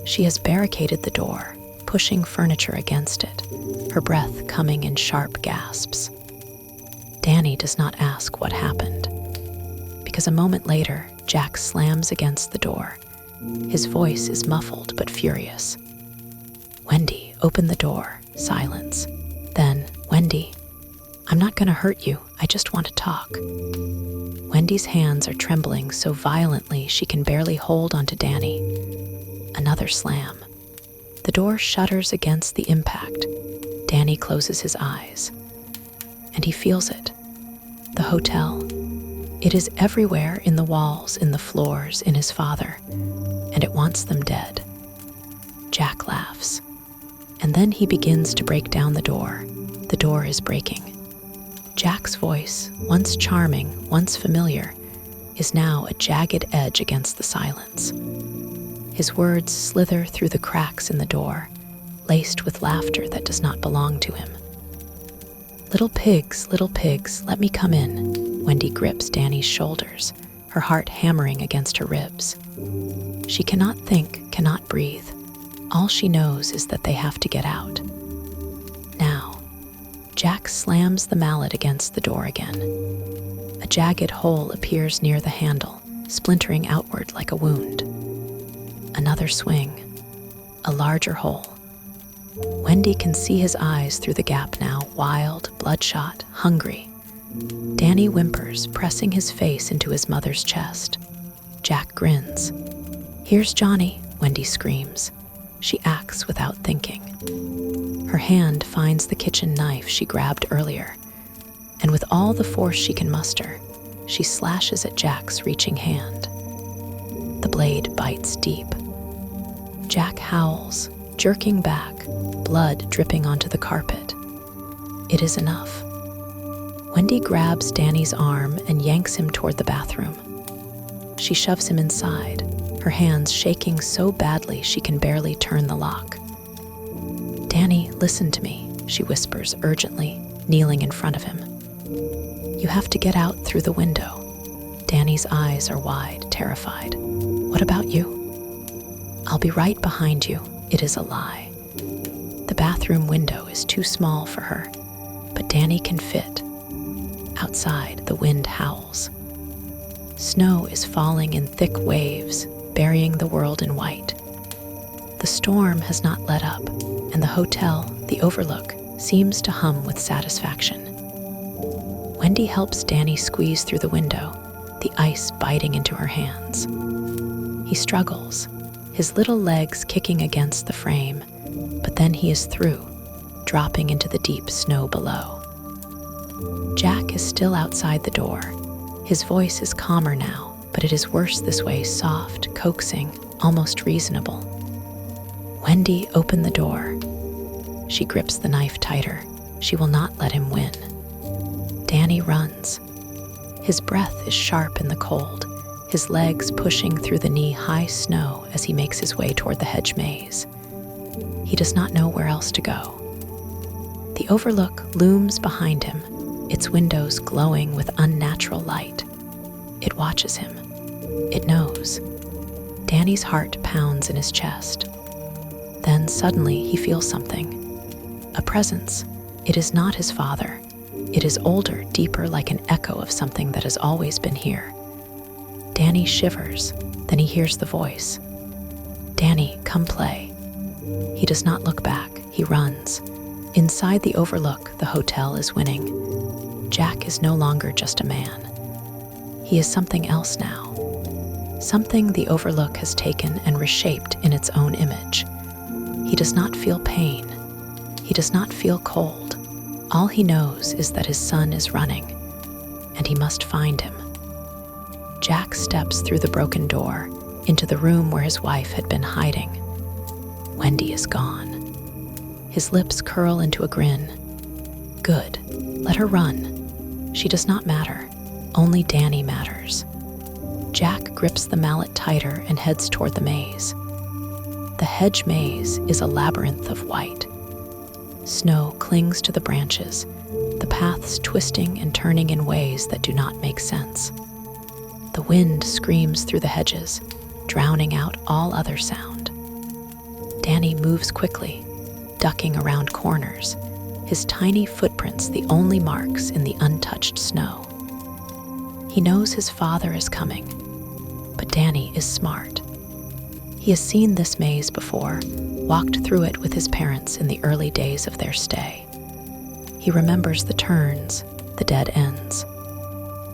She has barricaded the door, pushing furniture against it, her breath coming in sharp gasps. Danny does not ask what happened, because a moment later, Jack slams against the door. His voice is muffled but furious. Wendy, open the door. Silence. Then, Wendy, I'm not going to hurt you. I just want to talk. Wendy's hands are trembling so violently she can barely hold onto Danny. Another slam. The door shudders against the impact. Danny closes his eyes. And he feels it. The hotel. It is everywhere, in the walls, in the floors, in his father. And it wants them dead. Jack laughs. And then he begins to break down the door. The door is breaking. Jack's voice, once charming, once familiar, is now a jagged edge against the silence. His words slither through the cracks in the door, laced with laughter that does not belong to him. Little pigs, let me come in. Wendy grips Danny's shoulders, her heart hammering against her ribs. She cannot think, cannot breathe. All she knows is that they have to get out. Now, Jack slams the mallet against the door again. A jagged hole appears near the handle, splintering outward like a wound. Another swing. A larger hole. Wendy can see his eyes through the gap now, wild, bloodshot, hungry. Danny whimpers, pressing his face into his mother's chest. Jack grins. Here's Johnny, Wendy screams. She acts without thinking. Her hand finds the kitchen knife she grabbed earlier, and with all the force she can muster, she slashes at Jack's reaching hand. The blade bites deep. Jack howls, jerking back, blood dripping onto the carpet. It is enough. Wendy grabs Danny's arm and yanks him toward the bathroom. She shoves him inside, her hands shaking so badly she can barely turn the lock. Danny, listen to me, she whispers urgently, kneeling in front of him. You have to get out through the window. Danny's eyes are wide, terrified. What about you? I'll be right behind you. It is a lie. The bathroom window is too small for her, but Danny can fit. Outside, the wind howls. Snow is falling in thick waves, burying the world in white. The storm has not let up, and the hotel, the Overlook, seems to hum with satisfaction. Wendy helps Danny squeeze through the window, the ice biting into her hands. He struggles, his little legs kicking against the frame, but then he is through, dropping into the deep snow below. Jack is still outside the door. His voice is calmer now, but it is worse this way, soft, coaxing, almost reasonable. Wendy, open the door. She grips the knife tighter. She will not let him win. Danny runs. His breath is sharp in the cold, his legs pushing through the knee-high snow as he makes his way toward the hedge maze. He does not know where else to go. The Overlook looms behind him, its windows glowing with unnatural light. It watches him. It knows. Danny's heart pounds in his chest. Then suddenly he feels something. A presence. It is not his father. It is older, deeper, like an echo of something that has always been here. Danny shivers. Then he hears the voice. Danny, come play. He does not look back. He runs. Inside the Overlook, the hotel is winning. Jack is no longer just a man. He is something else now. Something the Overlook has taken and reshaped in its own image. He does not feel pain. He does not feel cold. All he knows is that his son is running, and he must find him. Jack steps through the broken door into the room where his wife had been hiding. Wendy is gone. His lips curl into a grin. Good. Let her run. She does not matter. Only Danny matters. Jack grips the mallet tighter and heads toward the maze. The hedge maze is a labyrinth of white. Snow clings to the branches, the paths twisting and turning in ways that do not make sense. The wind screams through the hedges, drowning out all other sound. Danny moves quickly, ducking around corners, his tiny footprints the only marks in the untouched snow. He knows his father is coming, but Danny is smart. He has seen this maze before, walked through it with his parents in the early days of their stay. He remembers the turns, the dead ends.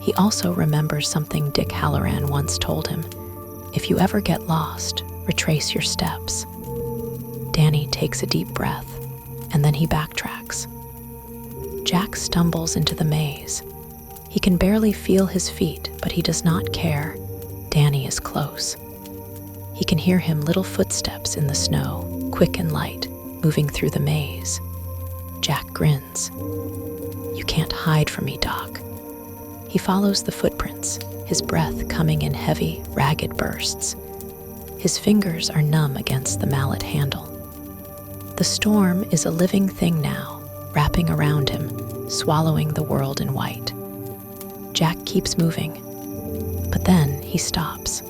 He also remembers something Dick Halloran once told him: if you ever get lost, retrace your steps. Danny takes a deep breath, and then he backtracks. Jack stumbles into the maze. He can barely feel his feet, but he does not care. Danny is close. He can hear him little footsteps in the snow, quick and light, moving through the maze. Jack grins. You can't hide from me, Doc. He follows the footprints, his breath coming in heavy, ragged bursts. His fingers are numb against the mallet handle. The storm is a living thing now, wrapping around him, swallowing the world in white. Jack keeps moving, but then he stops.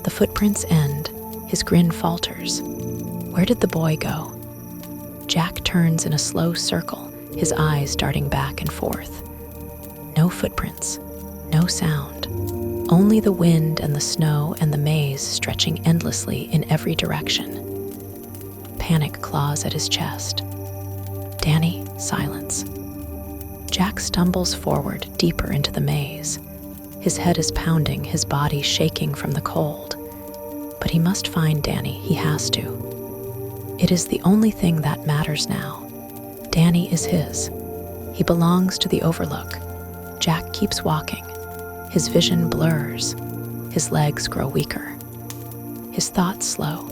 The footprints end, his grin falters. Where did the boy go? Jack turns in a slow circle, his eyes darting back and forth. No footprints, no sound, only the wind and the snow and the maze stretching endlessly in every direction. Panic claws at his chest. Danny, silence. Jack stumbles forward, deeper into the maze. His head is pounding, his body shaking from the cold. But he must find Danny, he has to. It is the only thing that matters now. Danny is his. He belongs to the Overlook. Jack keeps walking. His vision blurs. His legs grow weaker. His thoughts slow.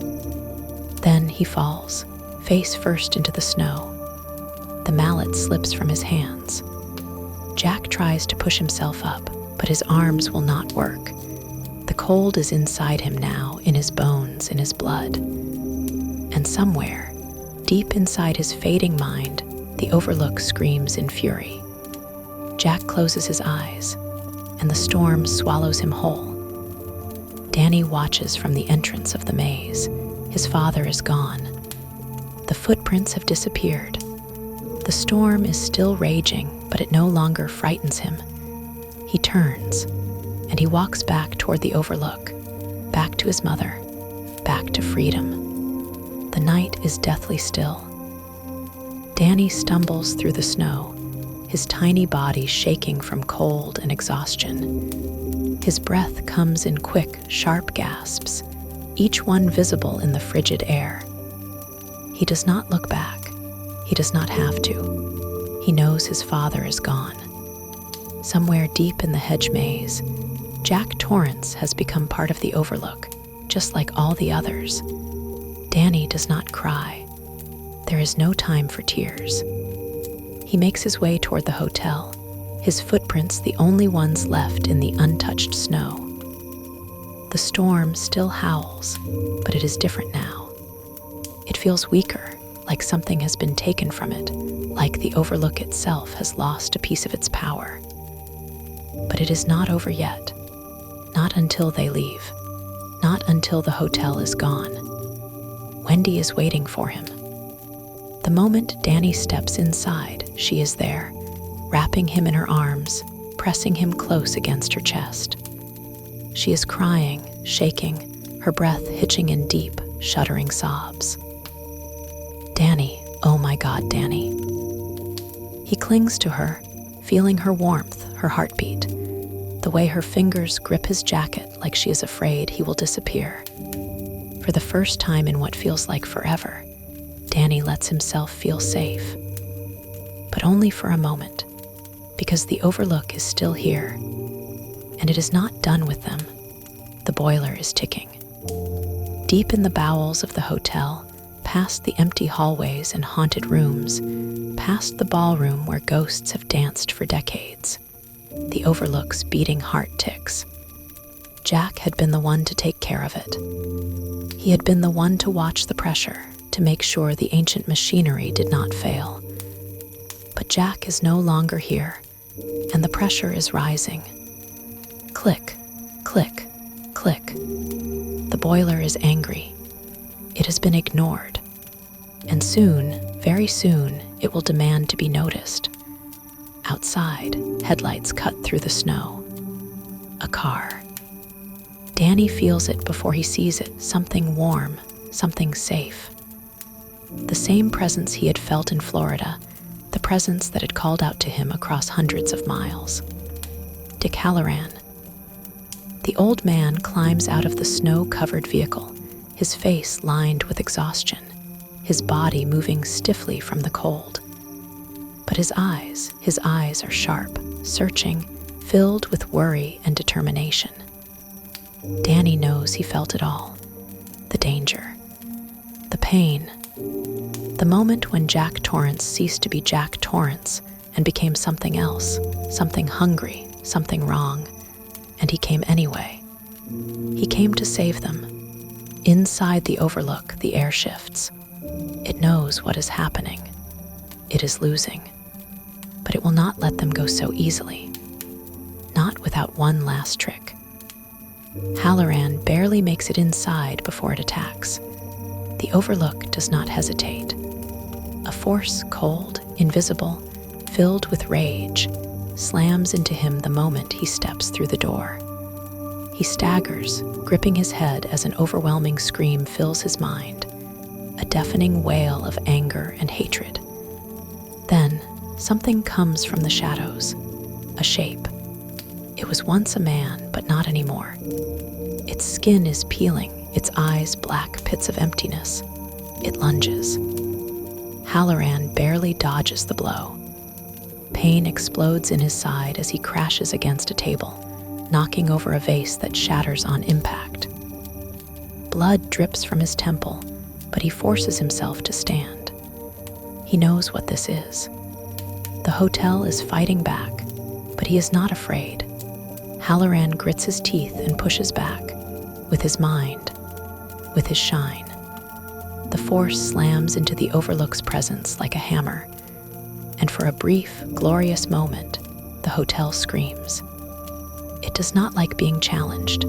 Then he falls, face first into the snow. The mallet slips from his hands. Jack tries to push himself up, but his arms will not work. The cold is inside him now, in his bones, in his blood. And somewhere, deep inside his fading mind, the Overlook screams in fury. Jack closes his eyes, and the storm swallows him whole. Danny watches from the entrance of the maze. His father is gone. The footprints have disappeared. The storm is still raging, but it no longer frightens him. He turns, and he walks back toward the Overlook, back to his mother, back to freedom. The night is deathly still. Danny stumbles through the snow, his tiny body shaking from cold and exhaustion. His breath comes in quick, sharp gasps, each one visible in the frigid air. He does not look back. He does not have to. He knows his father is gone. Somewhere deep in the hedge maze, Jack Torrance has become part of the Overlook, just like all the others. Danny does not cry. There is no time for tears. He makes his way toward the hotel, his footprints the only ones left in the untouched snow. The storm still howls, but it is different now. It feels weaker, like something has been taken from it, like the Overlook itself has lost a piece of its power. But it is not over yet. Not until they leave. Not until the hotel is gone. Wendy is waiting for him. The moment Danny steps inside, she is there, wrapping him in her arms, pressing him close against her chest. She is crying, shaking, her breath hitching in deep, shuddering sobs. Danny, oh my God, Danny. He clings to her, feeling her warmth, her heartbeat, the way her fingers grip his jacket like she is afraid he will disappear. For the first time in what feels like forever, Danny lets himself feel safe. But only for a moment, because the Overlook is still here, and it is not done with them. The boiler is ticking. Deep in the bowels of the hotel, past the empty hallways and haunted rooms, past the ballroom where ghosts have danced for decades, the Overlook's beating heart ticks. Jack had been the one to take care of it. He had been the one to watch the pressure, to make sure the ancient machinery did not fail. But Jack is no longer here, and the pressure is rising. Click, click, click. The boiler is angry. It has been ignored. And soon, very soon, it will demand to be noticed. Outside, headlights cut through the snow. A car. Danny feels it before he sees it, something warm, something safe. The same presence he had felt in Florida, the presence that had called out to him across hundreds of miles. Dick Halloran. The old man climbs out of the snow-covered vehicle, his face lined with exhaustion, his body moving stiffly from the cold. But his eyes are sharp, searching, filled with worry and determination. Danny knows he felt it all. The danger, the pain, the moment when Jack Torrance ceased to be Jack Torrance and became something else, something hungry, something wrong, and he came anyway. He came to save them. Inside the Overlook, the air shifts. It knows what is happening. It is losing. But it will not let them go so easily. Not without one last trick. Halloran barely makes it inside before it attacks. The Overlook does not hesitate. A force cold, invisible, filled with rage, slams into him the moment he steps through the door. He staggers, gripping his head as an overwhelming scream fills his mind, a deafening wail of anger and hatred. Then, something comes from the shadows, a shape. It was once a man, but not anymore. Its skin is peeling, its eyes black pits of emptiness. It lunges. Halloran barely dodges the blow. Pain explodes in his side as he crashes against a table, knocking over a vase that shatters on impact. Blood drips from his temple, but he forces himself to stand. He knows what this is. The hotel is fighting back, but he is not afraid. Halloran grits his teeth and pushes back, with his mind, with his shine. The force slams into the Overlook's presence like a hammer, and for a brief, glorious moment, the hotel screams. It does not like being challenged.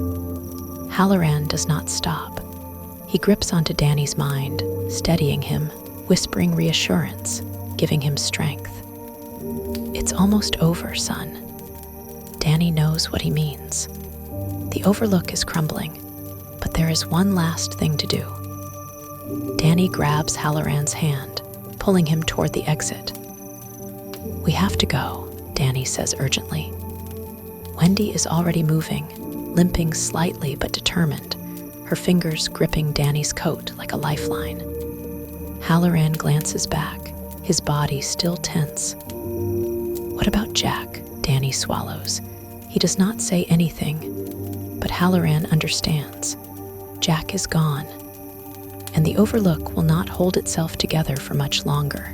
Halloran does not stop. He grips onto Danny's mind, steadying him, whispering reassurance, giving him strength. It's almost over, son. Danny knows what he means. The Overlook is crumbling, but there is one last thing to do. Danny grabs Halloran's hand, pulling him toward the exit. "We have to go," Danny says urgently. Wendy is already moving, limping slightly but determined, her fingers gripping Danny's coat like a lifeline. Halloran glances back, his body still tense. "What about Jack?" Danny swallows. He does not say anything, but Halloran understands. Jack is gone, and the Overlook will not hold itself together for much longer.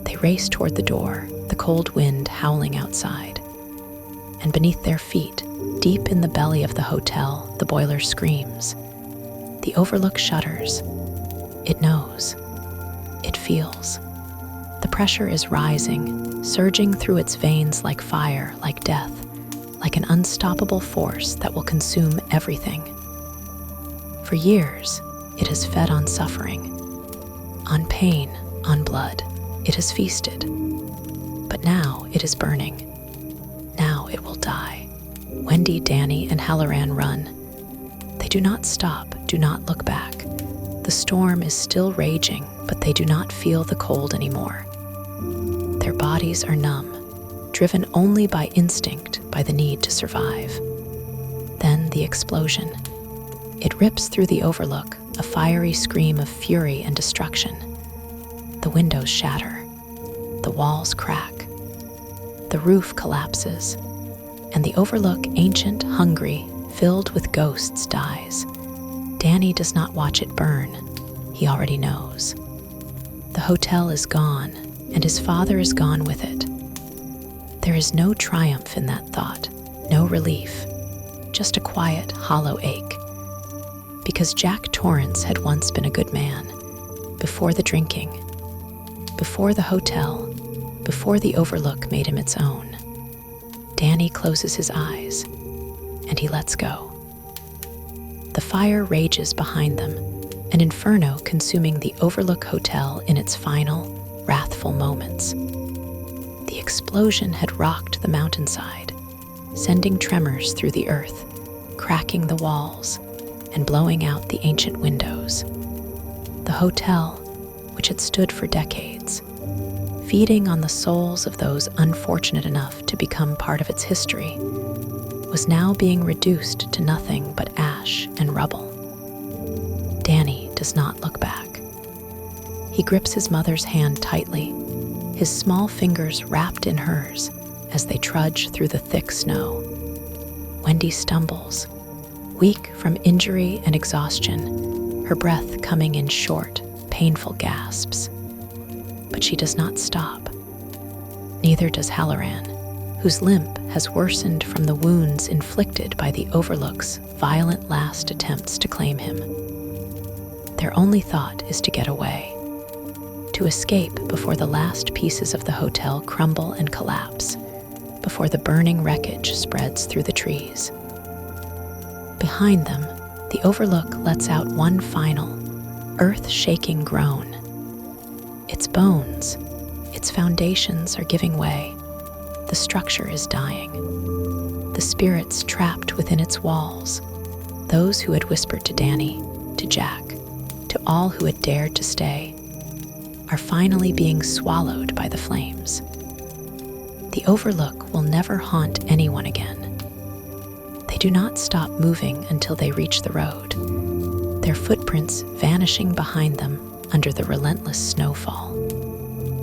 They race toward the door, the cold wind howling outside. And beneath their feet, deep in the belly of the hotel, the boiler screams. The Overlook shudders. It knows. It feels. The pressure is rising, surging through its veins like fire, like death, like an unstoppable force that will consume everything. For years, it has fed on suffering, on pain, on blood. It has feasted. But now it is burning. Now it will die. Wendy, Danny, and Halloran run. They do not stop, do not look back. The storm is still raging, but they do not feel the cold anymore. Their bodies are numb, driven only by instinct, by the need to survive. Then the explosion. It rips through the Overlook, a fiery scream of fury and destruction. The windows shatter. The walls crack. The roof collapses. And the Overlook, ancient, hungry, filled with ghosts, dies. Danny does not watch it burn. He already knows. The hotel is gone, and his father is gone with it. There is no triumph in that thought, no relief, just a quiet, hollow ache. Because Jack Torrance had once been a good man, before the drinking, before the hotel, before the Overlook made him its own. Danny closes his eyes, and he lets go. The fire rages behind them, an inferno consuming the Overlook Hotel in its final, wrathful moments. The explosion had rocked the mountainside, sending tremors through the earth, cracking the walls, and blowing out the ancient windows. The hotel, which had stood for decades, feeding on the souls of those unfortunate enough to become part of its history, was now being reduced to nothing but ash and rubble. Danny does not look back. He grips his mother's hand tightly, his small fingers wrapped in hers as they trudge through the thick snow. Wendy stumbles, weak from injury and exhaustion, her breath coming in short, painful gasps. But she does not stop. Neither does Halloran, whose limp has worsened from the wounds inflicted by the Overlook's violent last attempts to claim him. Their only thought is to get away, to escape before the last pieces of the hotel crumble and collapse, before the burning wreckage spreads through the trees. Behind them, the Overlook lets out one final, earth-shaking groan. Its bones, its foundations are giving way. The structure is dying. The spirits trapped within its walls, those who had whispered to Danny, to Jack, to all who had dared to stay, are finally being swallowed by the flames. The Overlook will never haunt anyone again. They do not stop moving until they reach the road, their footprints vanishing behind them under the relentless snowfall.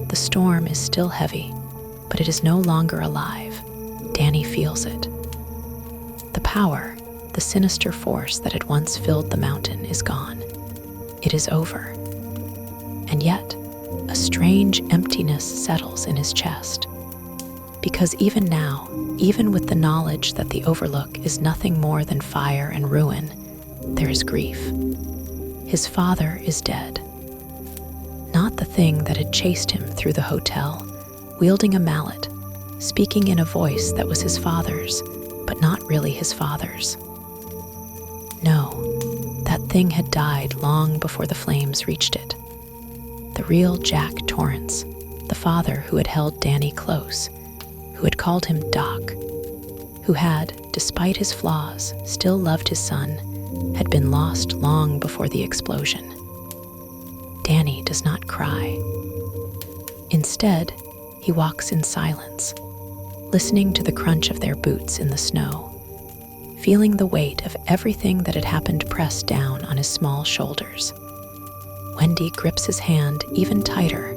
The storm is still heavy, but it is no longer alive. Danny feels it. The power, the sinister force that had once filled the mountain is gone. It is over. And yet, a strange emptiness settles in his chest. Because even now, even with the knowledge that the Overlook is nothing more than fire and ruin, there is grief. His father is dead. Not the thing that had chased him through the hotel, wielding a mallet, speaking in a voice that was his father's, but not really his father's. No, that thing had died long before the flames reached it. The real Jack Torrance, the father who had held Danny close, who had called him Doc, who had, despite his flaws, still loved his son, had been lost long before the explosion. Danny does not cry. Instead, he walks in silence, listening to the crunch of their boots in the snow, feeling the weight of everything that had happened pressed down on his small shoulders. Wendy grips his hand even tighter,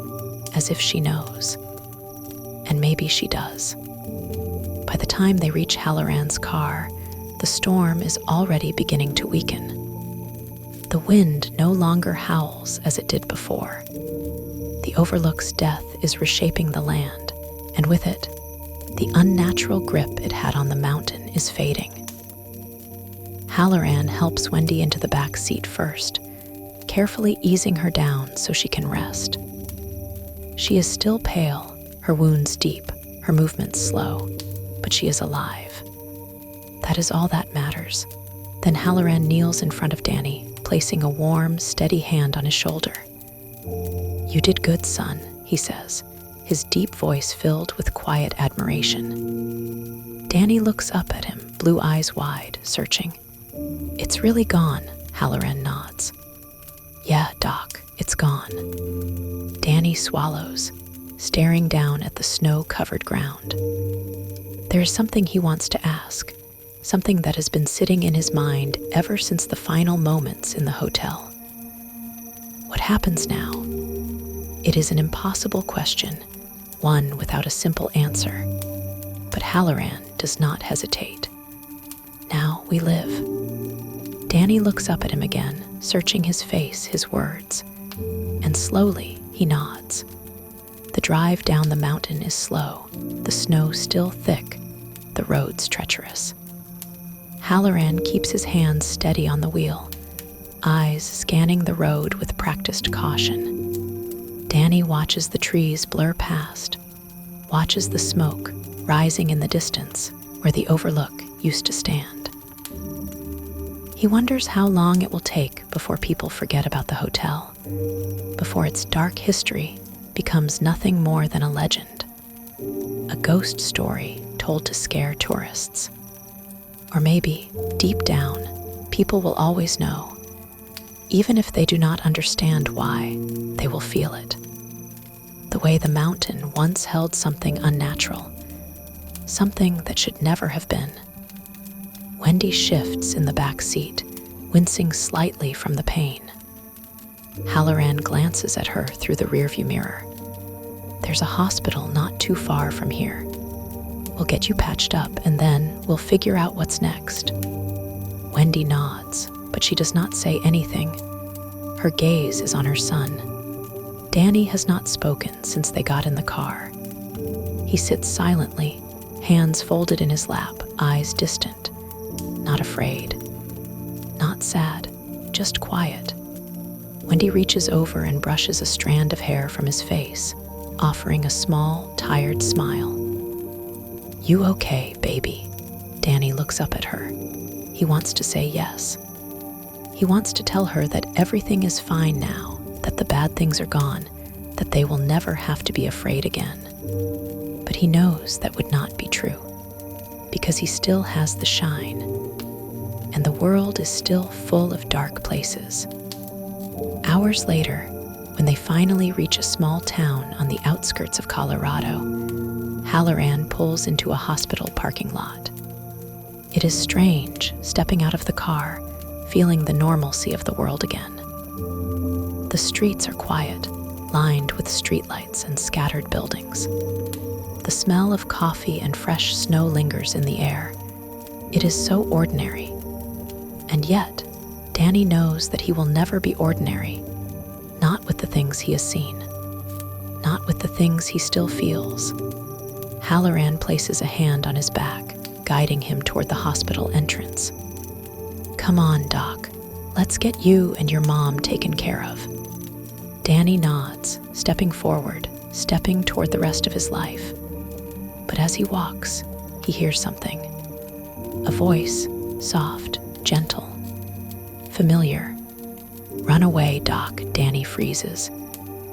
as if she knows. And maybe she does. By the time they reach Halloran's car, the storm is already beginning to weaken. The wind no longer howls as it did before. The Overlook's death is reshaping the land, and with it, the unnatural grip it had on the mountain is fading. Halloran helps Wendy into the back seat first, carefully easing her down so she can rest. She is still pale, her wounds deep, her movements slow, but she is alive. That is all that matters. Then Halloran kneels in front of Danny, placing a warm, steady hand on his shoulder. "You did good, son," he says, his deep voice filled with quiet admiration. Danny looks up at him, blue eyes wide, searching. "It's really gone," Halloran nods. "Yeah, Doc, It's gone. Danny swallows, staring down at the snow-covered ground. There is something he wants to ask, something that has been sitting in his mind ever since the final moments in the hotel. What happens now? It is an impossible question, one without a simple answer. But Halloran does not hesitate. Now we live. Danny looks up at him again, searching his face, his words. And slowly, he nods. The drive down the mountain is slow, the snow still thick, the roads treacherous. Halloran keeps his hands steady on the wheel, eyes scanning the road with practiced caution. Danny watches the trees blur past, watches the smoke rising in the distance where the Overlook used to stand. He wonders how long it will take before people forget about the hotel, before its dark history becomes nothing more than a legend, a ghost story told to scare tourists. Or maybe, deep down, people will always know. Even if they do not understand why, they will feel it. The way the mountain once held something unnatural, something that should never have been. Wendy shifts in the back seat, wincing slightly from the pain. Halloran glances at her through the rearview mirror. There's a hospital not too far from here. We'll get you patched up and then we'll figure out what's next. Wendy nods, but she does not say anything. Her gaze is on her son. Danny has not spoken since they got in the car. He sits silently, hands folded in his lap, eyes distant. Not afraid, not sad, just quiet. Wendy reaches over and brushes a strand of hair from his face, offering a small, tired smile. You okay, baby? Danny looks up at her. He wants to say yes. He wants to tell her that everything is fine now, that the bad things are gone, that they will never have to be afraid again. But he knows that would not be true, because he still has the shine, and the world is still full of dark places. Hours later, when they finally reach a small town on the outskirts of Colorado, Halloran pulls into a hospital parking lot. It is strange, stepping out of the car, feeling the normalcy of the world again. The streets are quiet, lined with streetlights and scattered buildings. The smell of coffee and fresh snow lingers in the air. It is so ordinary. And yet, Danny knows that he will never be ordinary, not with the things he has seen, not with the things he still feels. Halloran places a hand on his back, guiding him toward the hospital entrance. Come on, Doc. Let's get you and your mom taken care of. Danny nods, stepping forward, stepping toward the rest of his life. But as he walks, he hears something. A voice, soft, gentle, familiar. Run away, Doc, Danny freezes.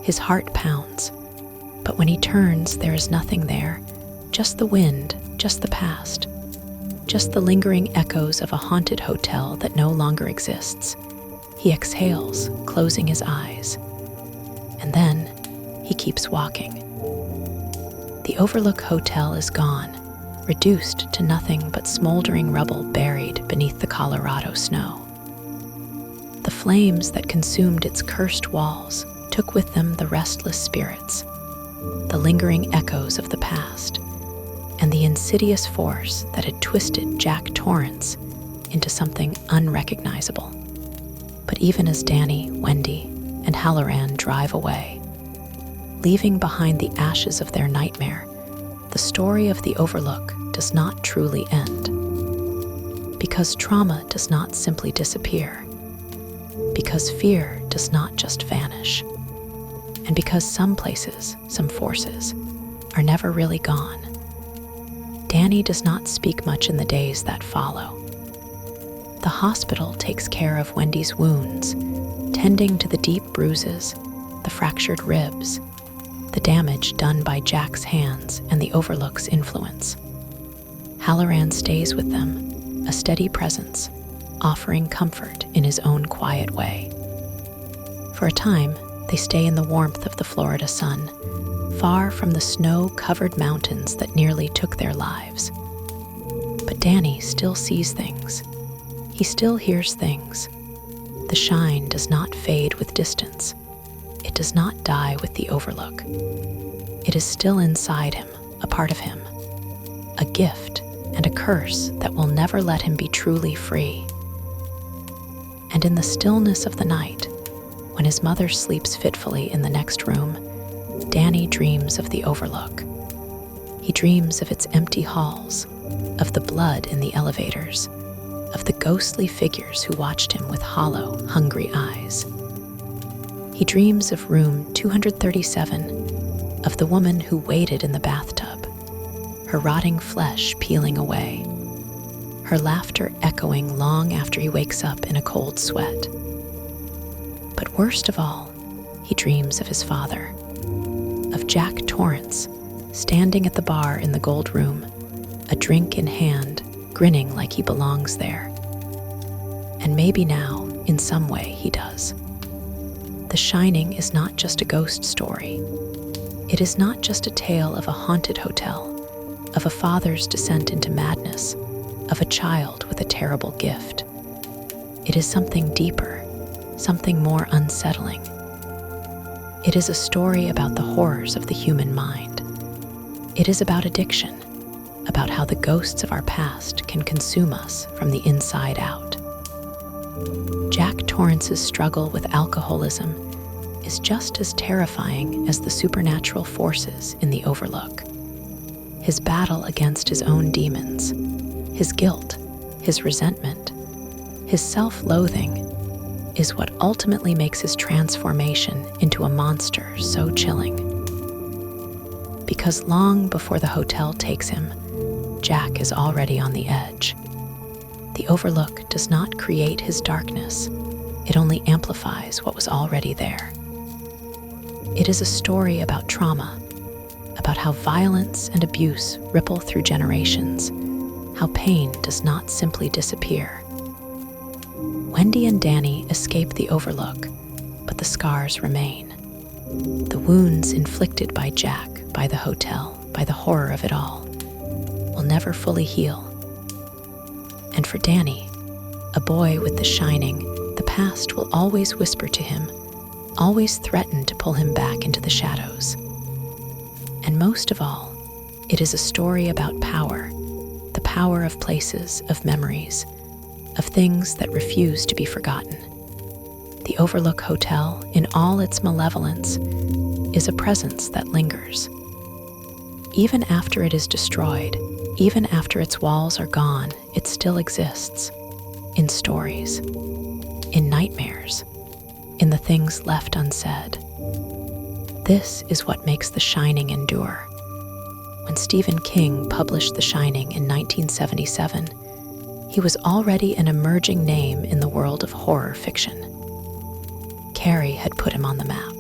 His heart pounds. But when he turns, there is nothing there. Just the wind, just the past. Just the lingering echoes of a haunted hotel that no longer exists. He exhales, closing his eyes. And then, he keeps walking. The Overlook Hotel is gone, reduced to nothing but smoldering rubble buried beneath the Colorado snow. The flames that consumed its cursed walls took with them the restless spirits, the lingering echoes of the past, and the insidious force that had twisted Jack Torrance into something unrecognizable. But even as Danny, Wendy, and Halloran drive away, leaving behind the ashes of their nightmare, the story of the Overlook does not truly end. Because trauma does not simply disappear. Because fear does not just vanish. And because some places, some forces, are never really gone. Danny does not speak much in the days that follow. The hospital takes care of Wendy's wounds, tending to the deep bruises, the fractured ribs, the damage done by Jack's hands and the Overlook's influence. Halloran stays with them, a steady presence, offering comfort in his own quiet way. For a time, They stay in the warmth of the Florida sun, far from the snow-covered mountains that nearly took their lives. But Danny still sees things. He still hears things. The shine does not fade with distance. It does not die with the Overlook. It is still inside him, a part of him, a gift and a curse that will never let him be truly free. And in the stillness of the night, when his mother sleeps fitfully in the next room, Danny dreams of the Overlook. He dreams of its empty halls, of the blood in the elevators, of the ghostly figures who watched him with hollow, hungry eyes. He dreams of room 237, of the woman who waited in the bathtub, her rotting flesh peeling away, her laughter echoing long after he wakes up in a cold sweat. But worst of all, he dreams of his father, of Jack Torrance, standing at the bar in the gold room, a drink in hand, grinning like he belongs there. And maybe now, in some way, he does. The Shining is not just a ghost story. It is not just a tale of a haunted hotel, of a father's descent into madness, of a child with a terrible gift. It is something deeper, something more unsettling. It is a story about the horrors of the human mind. It is about addiction, about how the ghosts of our past can consume us from the inside out. Jack Torrance's struggle with alcoholism is just as terrifying as the supernatural forces in the Overlook. His battle against his own demons, his guilt, his resentment, his self-loathing is what ultimately makes his transformation into a monster so chilling. Because long before the hotel takes him, Jack is already on the edge. The Overlook does not create his darkness. It only amplifies what was already there. It is a story about trauma, about how violence and abuse ripple through generations, how pain does not simply disappear. Wendy and Danny escape the Overlook, but the scars remain. The wounds inflicted by Jack, by the hotel, by the horror of it all, will never fully heal. And for Danny, a boy with the Shining, the past will always whisper to him, always threaten to pull him back into the shadows. And most of all, it is a story about power, the power of places, of memories, of things that refuse to be forgotten. The Overlook Hotel, in all its malevolence, is a presence that lingers. Even after it is destroyed, even after its walls are gone, it still exists. In stories, in nightmares, in the things left unsaid. This is what makes The Shining endure. When Stephen King published The Shining in 1977, he was already an emerging name in the world of horror fiction. Carrie had put him on the map,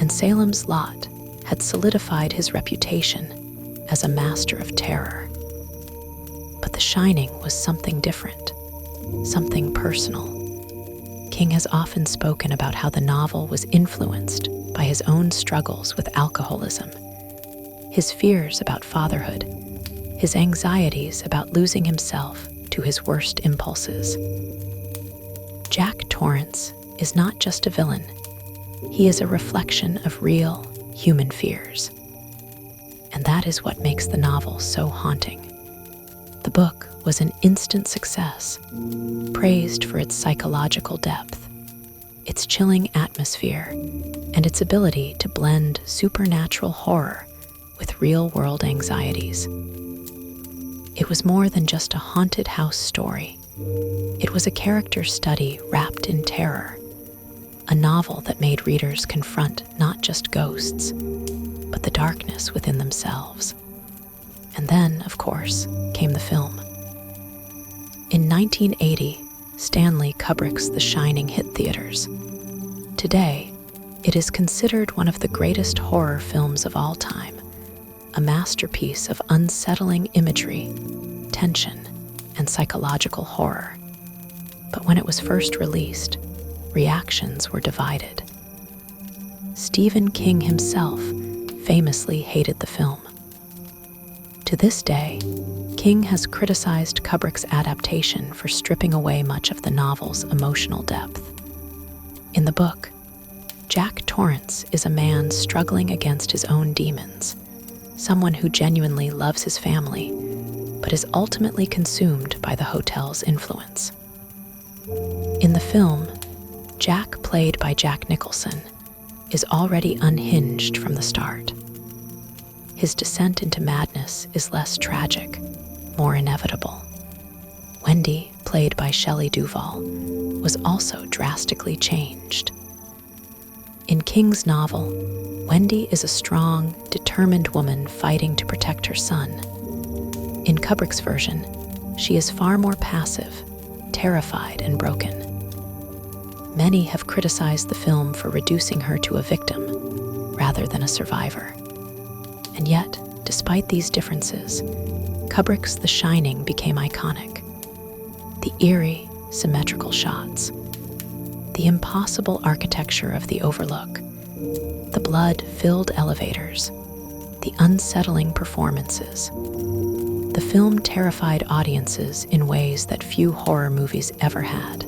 and Salem's Lot had solidified his reputation as a master of terror. But The Shining was something different, something personal. King has often spoken about how the novel was influenced by his own struggles with alcoholism, his fears about fatherhood, his anxieties about losing himself to his worst impulses. Jack Torrance is not just a villain. He is a reflection of real, human fears. And that is what makes the novel so haunting. The book was an instant success, praised for its psychological depth, its chilling atmosphere, and its ability to blend supernatural horror with real-world anxieties. It was more than just a haunted house story. It was a character study wrapped in terror, a novel that made readers confront not just ghosts, but the darkness within themselves. And then, of course, came the film. In 1980, Stanley Kubrick's The Shining hit theaters. Today, it is considered one of the greatest horror films of all time, a masterpiece of unsettling imagery, tension, and psychological horror. But when it was first released, reactions were divided. Stephen King himself famously hated the film. To this day, King has criticized Kubrick's adaptation for stripping away much of the novel's emotional depth. In the book, Jack Torrance is a man struggling against his own demons, someone who genuinely loves his family, but is ultimately consumed by the hotel's influence. In the film, Jack, played by Jack Nicholson, is already unhinged from the start. His descent into madness is less tragic, more inevitable. Wendy, played by Shelley Duvall, was also drastically changed. In King's novel, Wendy is a strong, determined woman fighting to protect her son. In Kubrick's version, she is far more passive, terrified, and broken. Many have criticized the film for reducing her to a victim rather than a survivor. And yet, despite these differences, Kubrick's The Shining became iconic. The eerie, symmetrical shots, the impossible architecture of the Overlook, the blood-filled elevators, the unsettling performances. The film terrified audiences in ways that few horror movies ever had.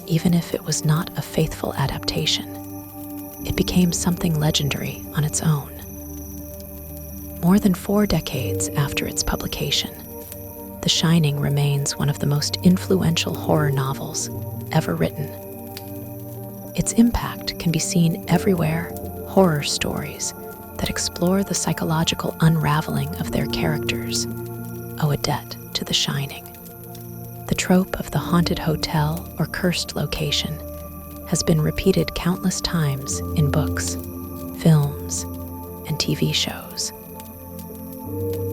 Even if it was not a faithful adaptation, it became something legendary on its own. More than 4 decades after its publication, The Shining remains one of the most influential horror novels ever written. Its impact can be seen everywhere. Horror stories that explore the psychological unraveling of their characters owe a debt to The Shining. The trope of the haunted hotel or cursed location has been repeated countless times in books, films, and TV shows.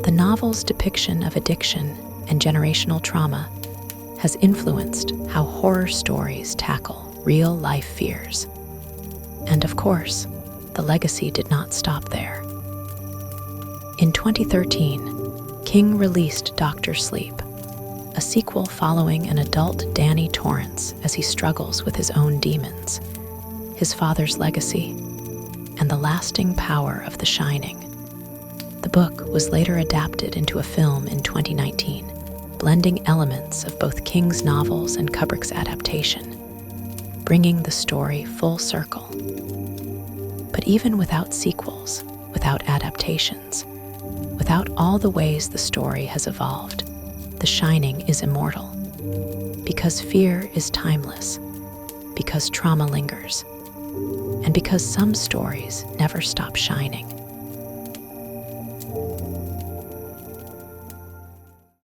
The novel's depiction of addiction and generational trauma has influenced how horror stories tackle real-life fears. And of course, the legacy did not stop there. In 2013, King released Dr. Sleep, a sequel following an adult Danny Torrance as he struggles with his own demons, his father's legacy, and the lasting power of The Shining. The book was later adapted into a film in 2019, blending elements of both King's novels and Kubrick's adaptation, bringing the story full circle. But even without sequels, without adaptations, without all the ways the story has evolved, The Shining is immortal. Because fear is timeless, because trauma lingers, and because some stories never stop shining.